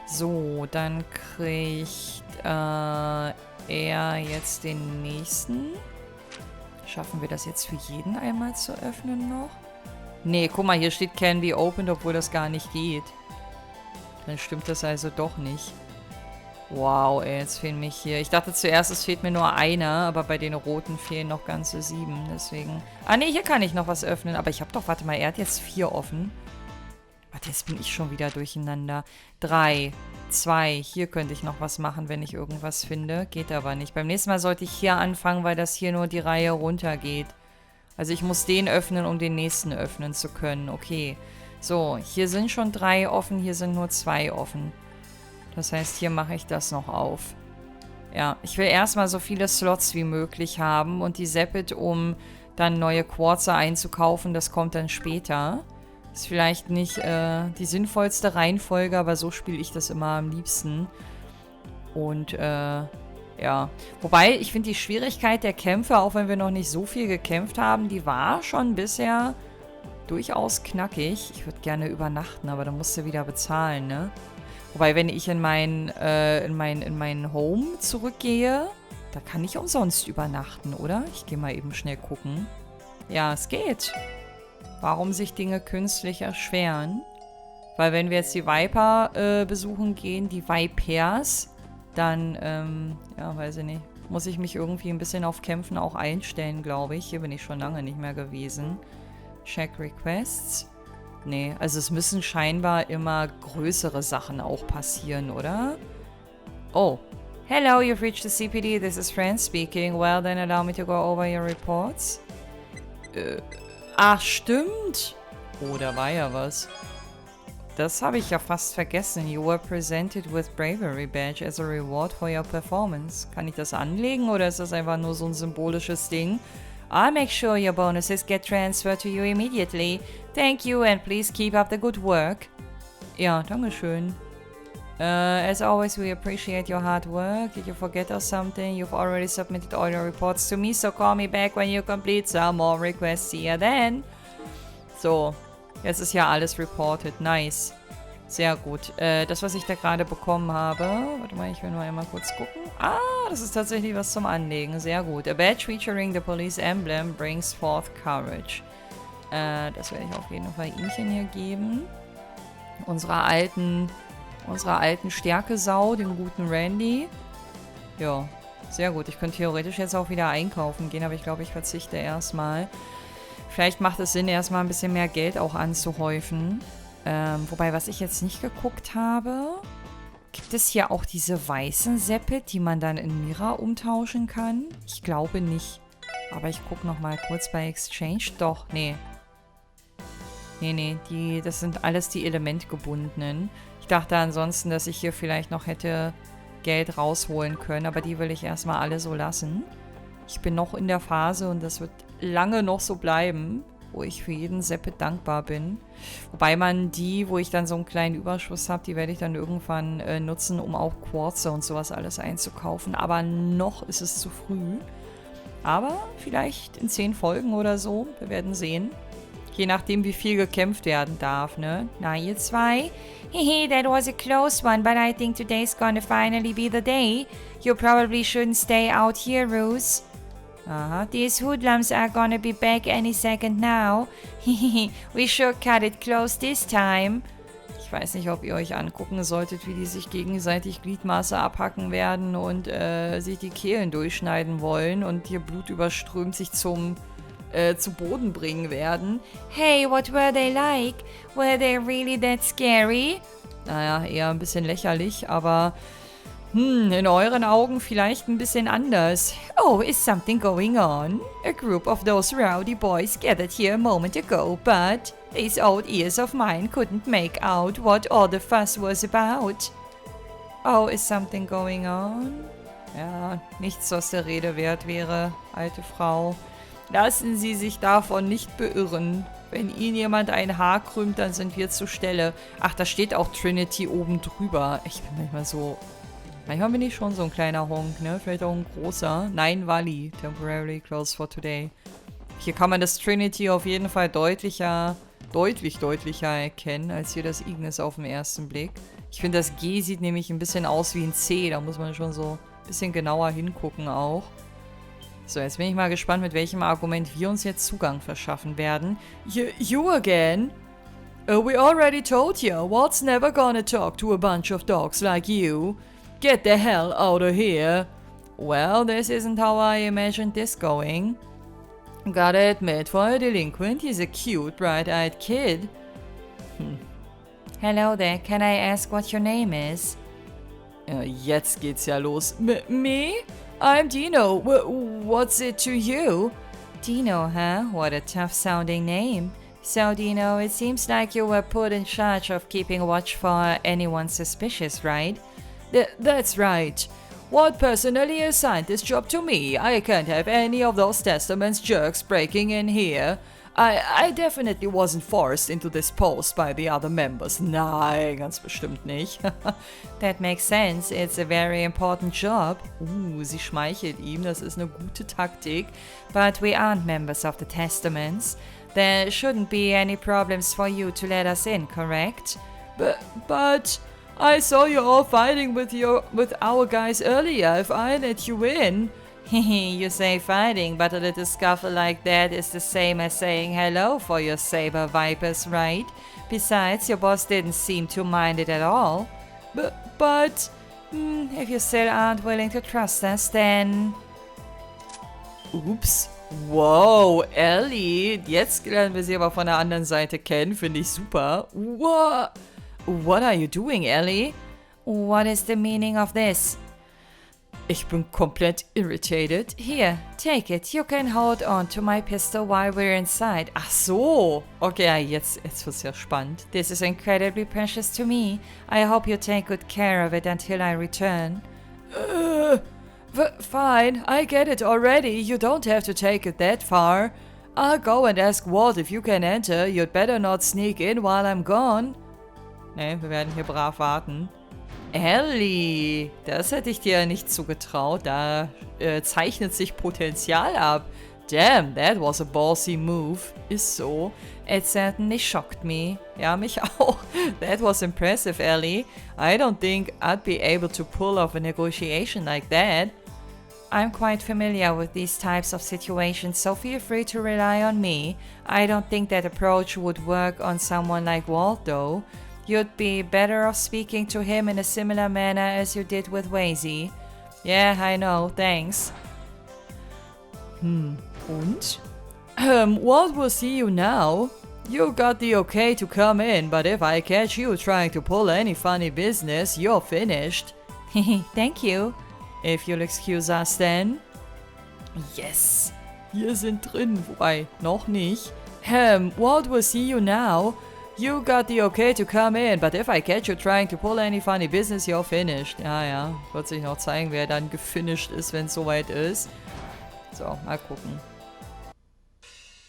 So, dann kriegt er jetzt den nächsten. Schaffen wir das jetzt für jeden einmal zu öffnen noch? Nee, guck mal, hier steht Can be opened, obwohl das gar nicht geht. Dann stimmt das also doch nicht. Wow, ey, jetzt fehlen mich hier... Ich dachte zuerst, es fehlt mir nur einer, aber bei den roten fehlen noch ganze 7, deswegen... Ah, nee, hier kann ich noch was öffnen, aber ich habe doch... Warte mal, er hat jetzt 4 offen. Warte, jetzt bin ich schon wieder durcheinander. 3, 2, hier könnte ich noch was machen, wenn ich irgendwas finde. Geht aber nicht. Beim nächsten Mal sollte ich hier anfangen, weil das hier nur die Reihe runter geht. Also ich muss den öffnen, um den nächsten öffnen zu können. Okay. So, hier sind schon 3 offen, hier sind nur 2 offen. Das heißt, hier mache ich das noch auf. Ja, ich will erstmal so viele Slots wie möglich haben und die Seppet, um dann neue Quarze einzukaufen, das kommt dann später. Ist vielleicht nicht die sinnvollste Reihenfolge, aber so spiele ich das immer am liebsten. Und, ja. Wobei, ich finde die Schwierigkeit der Kämpfe, auch wenn wir noch nicht so viel gekämpft haben, die war schon bisher durchaus knackig. Ich würde gerne übernachten, aber dann musst du wieder bezahlen, ne? Wobei, wenn ich in mein Home zurückgehe, da kann ich umsonst übernachten, oder? Ich gehe mal eben schnell gucken. Ja, es geht. Warum sich Dinge künstlich erschweren? Weil wenn wir jetzt die Viper besuchen gehen, die Vipers, dann, ja, weiß ich nicht, muss ich mich irgendwie ein bisschen auf Kämpfen auch einstellen, glaube ich. Hier bin ich schon lange nicht mehr gewesen. Check Requests. Nee, also es müssen scheinbar immer größere Sachen auch passieren, oder? Oh. Hello, you've reached the CPD. This is Fran speaking. Well, then allow me to go over your reports. Ach, stimmt. Oh, da war ja was. Das habe ich ja fast vergessen. You were presented with Bravery Badge as a reward for your performance. Kann ich das anlegen oder ist das einfach nur so ein symbolisches Ding? I'll make sure your bonuses get transferred to you immediately. Thank you and please keep up the good work. Ja, dankeschön. As always, we appreciate your hard work. Did you forget or something? You've already submitted all your reports to me, so call me back when you complete some more requests. See ya then. So, jetzt ist ja alles reported. Nice. Sehr gut. Das, was ich da gerade bekommen habe... Warte mal, ich will nur einmal kurz gucken. Ah, das ist tatsächlich was zum Anlegen. Sehr gut. A badge featuring the police emblem brings forth courage. Das werde ich auf jeden Fall ihmchen hier geben. Unserer alten Stärkesau, dem guten Randy. Ja, sehr gut. Ich könnte theoretisch jetzt auch wieder einkaufen gehen, aber ich glaube, ich verzichte erstmal. Vielleicht macht es Sinn, erstmal ein bisschen mehr Geld auch anzuhäufen. Wobei, was ich jetzt nicht geguckt habe, gibt es hier auch diese weißen Säppe, die man dann in Mira umtauschen kann? Ich glaube nicht. Aber ich gucke nochmal kurz bei Exchange. Doch, nee. Nee, das sind alles die elementgebundenen. Ich dachte ansonsten, dass ich hier vielleicht noch hätte Geld rausholen können, aber die will ich erstmal alle so lassen. Ich bin noch in der Phase und das wird lange noch so bleiben, wo ich für jeden Seppe dankbar bin. Wobei man die, wo ich dann so einen kleinen Überschuss habe, die werde ich dann irgendwann nutzen, um auch Quarze und sowas alles einzukaufen. Aber noch ist es zu früh. Aber vielleicht in 10 Folgen oder so. Wir werden sehen. Je nachdem, wie viel gekämpft werden darf, ne? Na, ihr zwei? Hehe, that was a close one, but I think today's gonna finally be the day. You probably shouldn't stay out here, Rose. Aha, these hoodlums are gonna be back any second now. Hehe, we sure cut it close this time. Ich weiß nicht, ob ihr euch angucken solltet, wie die sich gegenseitig Gliedmaße abhacken werden und sich die Kehlen durchschneiden wollen und hier Blut überströmt sich zu Boden bringen werden. Hey, what were they like? Were they really that scary? Naja, eher ein bisschen lächerlich, aber in euren Augen vielleicht ein bisschen anders. Oh, is something going on? A group of those rowdy boys gathered here a moment ago, but these old ears of mine couldn't make out what all the fuss was about. Oh, is something going on? Ja, nichts, was der Rede wert wäre, alte Frau. Lassen Sie sich davon nicht beirren. Wenn Ihnen jemand ein Haar krümmt, dann sind wir zur Stelle. Ach, da steht auch Trinity oben drüber. Ich bin manchmal so... Manchmal bin ich schon so ein kleiner Honk, ne? Vielleicht auch ein großer. Nein, Wally. Temporarily closed for today. Hier kann man das Trinity auf jeden Fall deutlich deutlicher erkennen, als hier das Ignis auf den ersten Blick. Ich finde, das G sieht nämlich ein bisschen aus wie ein C. Da muss man schon so ein bisschen genauer hingucken auch. So, jetzt bin ich mal gespannt, mit welchem Argument wir uns jetzt Zugang verschaffen werden. You again? We already told you, Walt's never gonna talk to a bunch of dogs like you. Get the hell out of here. Well, this isn't how I imagined this going. Gotta admit, for a delinquent, he's a cute, bright-eyed kid. Hello there, can I ask what your name is? Jetzt geht's ja los. Me? I'm Dino. What's it to you? Dino, huh? What a tough-sounding name. So, Dino, it seems like you were put in charge of keeping watch for anyone suspicious, right? That's right. Walt personally assigned this job to me. I can't have any of those Testament's jerks breaking in here. I definitely wasn't forced into this post by the other members. Nein, ganz bestimmt nicht. That makes sense. It's a very important job. Sie schmeichelt ihm, das ist eine gute Taktik. But we aren't members of the Testaments. There shouldn't be any problems for you to let us in, correct? But I saw you all fighting with our guys earlier. If I let you in... You say fighting, but a little scuffle like that is the same as saying hello for your saber vipers, right? Besides, your boss didn't seem to mind it at all. But... if you still aren't willing to trust us, then... Ups. Wow, Ellie. Jetzt lernen wir sie aber von der anderen Seite kennen. Finde ich super. What are you doing, Ellie? What is the meaning of this? Ich bin komplett irritated. Here, take it. You can hold on to my pistol while we're inside. Ach so. Okay, jetzt wird's ja spannend. This is incredibly precious to me. I hope you take good care of it until I return. Fine, I get it already. You don't have to take it that far. I'll go and ask Walt if you can enter. You'd better not sneak in while I'm gone. Ne, wir werden hier brav warten. Ellie, das hätte ich dir nicht zugetraut. Da zeichnet sich Potenzial ab. Damn, that was a ballsy move. Ist so. It certainly shocked me. Ja, mich auch. That was impressive, Ellie. I don't think I'd be able to pull off a negotiation like that. I'm quite familiar with these types of situations, so feel free to rely on me. I don't think that approach would work on someone like Walt, though. You'd be better off speaking to him in a similar manner as you did with Wazy. Yeah, I know, thanks. Und? Walt will see you now. You got the okay to come in, but if I catch you trying to pull any funny business, you're finished. Thank you. If you'll excuse us then. Yes. Wir sind drin, wobei, noch nicht. Walt will see you now. You got the okay to come in, but if I catch you trying to pull any funny business, you're finished. Ja, wird sich noch zeigen, wer dann gefinisht ist, wenn es soweit ist. So, mal gucken.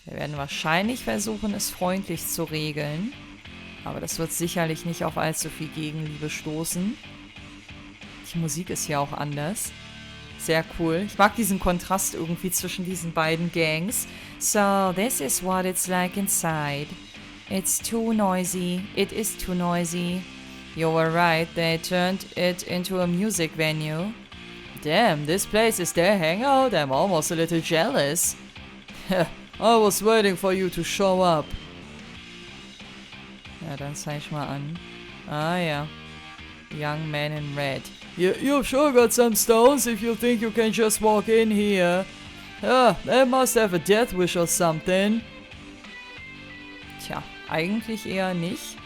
Wir werden wahrscheinlich versuchen, es freundlich zu regeln. Aber das wird sicherlich nicht auf allzu viel Gegenliebe stoßen. Die Musik ist hier auch anders. Sehr cool. Ich mag diesen Kontrast irgendwie zwischen diesen beiden Gangs. So, this is what it's like inside. It's too noisy. It is too noisy. You were right, they turned it into a music venue. Damn, this place is their hangout? I'm almost a little jealous. I was waiting for you to show up. Ja, dann zeig mal an. Ah ja. Young man in red. You've sure got some stones if you think you can just walk in here. They must have a death wish or something. Tja, eigentlich eher nicht.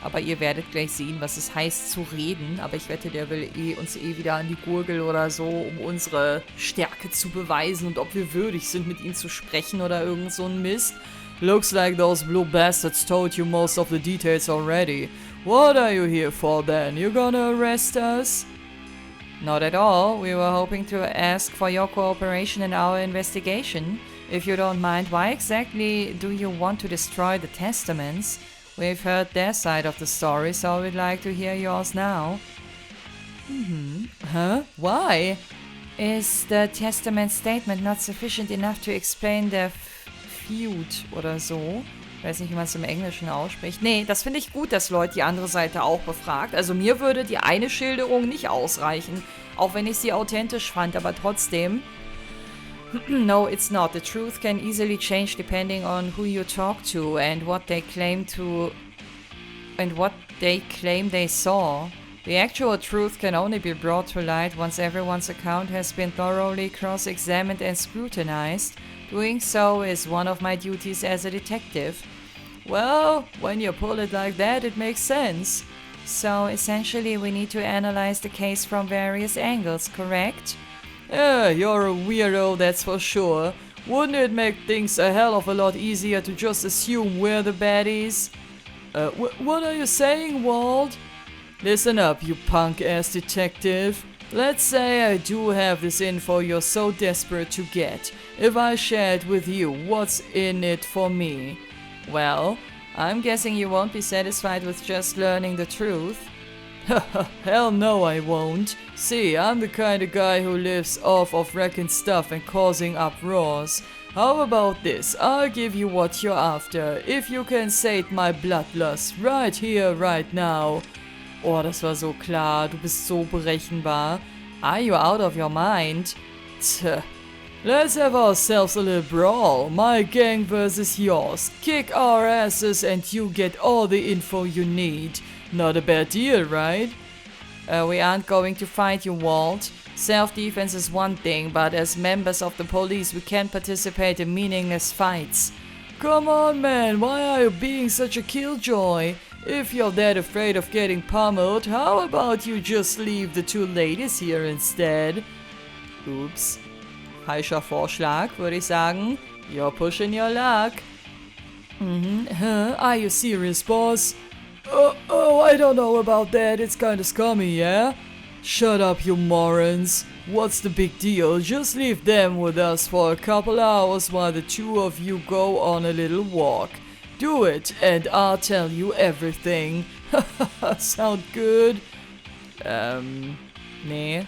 Aber ihr werdet gleich sehen, was es heißt zu reden. Aber ich wette, der will uns wieder an die Gurgel oder so, um unsere Stärke zu beweisen und ob wir würdig sind, mit ihm zu sprechen oder irgend so ein Mist. Looks like those blue bastards told you most of the details already. What are you here for then? You gonna arrest us? Not at all. We were hoping to ask for your cooperation in our investigation. If you don't mind, why exactly do you want to destroy the testaments? We've heard their side of the story, so we'd like to hear yours now. Huh? Why? Is the testament statement not sufficient enough to explain the feud oder so? Ich weiß nicht, wie man es im Englischen ausspricht. Nee, das finde ich gut, dass Leute die andere Seite auch befragt. Also mir würde die eine Schilderung nicht ausreichen, auch wenn ich sie authentisch fand, aber trotzdem. No, it's not. The truth can easily change depending on who you talk to and what they claim they saw. The actual truth can only be brought to light once everyone's account has been thoroughly cross-examined and scrutinized. Doing so is one of my duties as a detective. Well, when you pull it like that, it makes sense. So, essentially, we need to analyze the case from various angles, correct? Yeah, you're a weirdo, that's for sure. Wouldn't it make things a hell of a lot easier to just assume we're the baddies? What are you saying, Walt? Listen up, you punk-ass detective. Let's say I do have this info you're so desperate to get. If I share it with you, what's in it for me? Well, I'm guessing you won't be satisfied with just learning the truth. Hell no I won't. See, I'm the kind of guy who lives off of wrecking stuff and causing uproars. How about this? I'll give you what you're after, if you can sate my bloodlust right here, right now. Oh, das war so klar. Du bist so berechenbar. Are you out of your mind? Tch. Let's have ourselves a little brawl. My gang versus yours. Kick our asses and you get all the info you need. Not a bad deal, right? We aren't going to fight you, Walt. Self-defense is one thing, but as members of the police we can't participate in meaningless fights. Come on, man. Why are you being such a killjoy? If you're that afraid of getting pummeled, how about you just leave the two ladies here instead? Oops. Falscher Vorschlag, würde ich sagen. You're pushing your luck. Huh? Are you serious, boss? Oh, I don't know about that. It's kinda scummy, yeah? Shut up, you morons. What's the big deal? Just leave them with us for a couple hours while the two of you go on a little walk. Do it, and I'll tell you everything. Sound good? Nee.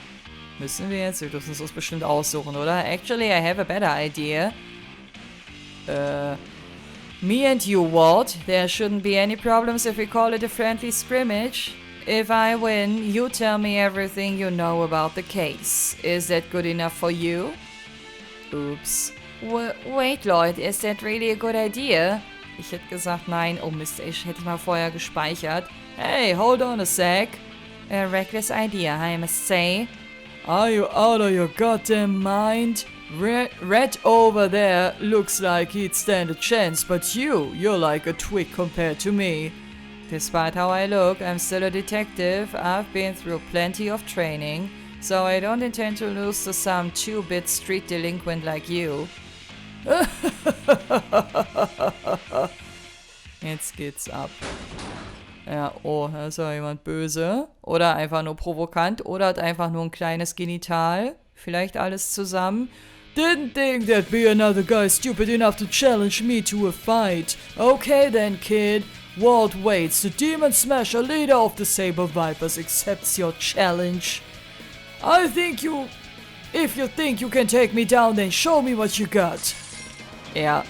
Müssen wir jetzt? Wir dürfen uns das bestimmt aussuchen, oder? Actually, I have a better idea. Me and you, Walt. There shouldn't be any problems if we call it a friendly scrimmage. If I win, you tell me everything you know about the case. Is that good enough for you? Oops. Wait, Lloyd, is that really a good idea? Ich hätte gesagt nein. Oh Mist, ich hätte mal vorher gespeichert. Hey, hold on a sec. A reckless idea, I must say. Are you out of your goddamn mind? Red over there looks like he'd stand a chance, but you're like a twig compared to me. Despite how I look, I'm still a detective. I've been through plenty of training, so I don't intend to lose to some two-bit street delinquent like you. Jetzt geht's ab. Ja, oh, da ist ja jemand böse. Oder einfach nur provokant. Oder hat einfach nur ein kleines Genital. Vielleicht alles zusammen. Didn't think there'd be another guy stupid enough to challenge me to a fight. Okay then, kid. Walt waits. The Demon Smasher, leader of the Saber Vipers, accepts your challenge. If you think you can take me down, then show me what you got. Ja,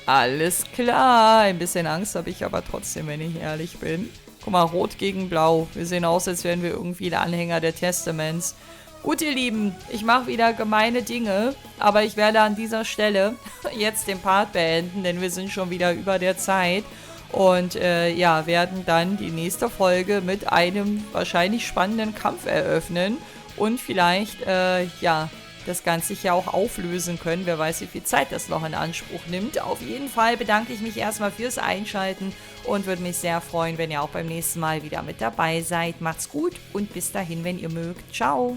alles klar. Ein bisschen Angst habe ich aber trotzdem, wenn ich ehrlich bin. Guck mal, rot gegen blau. Wir sehen aus, als wären wir irgendwie der Anhänger der Testaments. Gut, ihr Lieben, ich mache wieder gemeine Dinge, aber ich werde an dieser Stelle jetzt den Part beenden, denn wir sind schon wieder über der Zeit. Und ja, werden dann die nächste Folge mit einem wahrscheinlich spannenden Kampf eröffnen. Und vielleicht, ja, das Ganze ja auch auflösen können. Wer weiß, wie viel Zeit das noch in Anspruch nimmt. Auf jeden Fall bedanke ich mich erstmal fürs Einschalten und würde mich sehr freuen, wenn ihr auch beim nächsten Mal wieder mit dabei seid. Macht's gut und bis dahin, wenn ihr mögt. Ciao!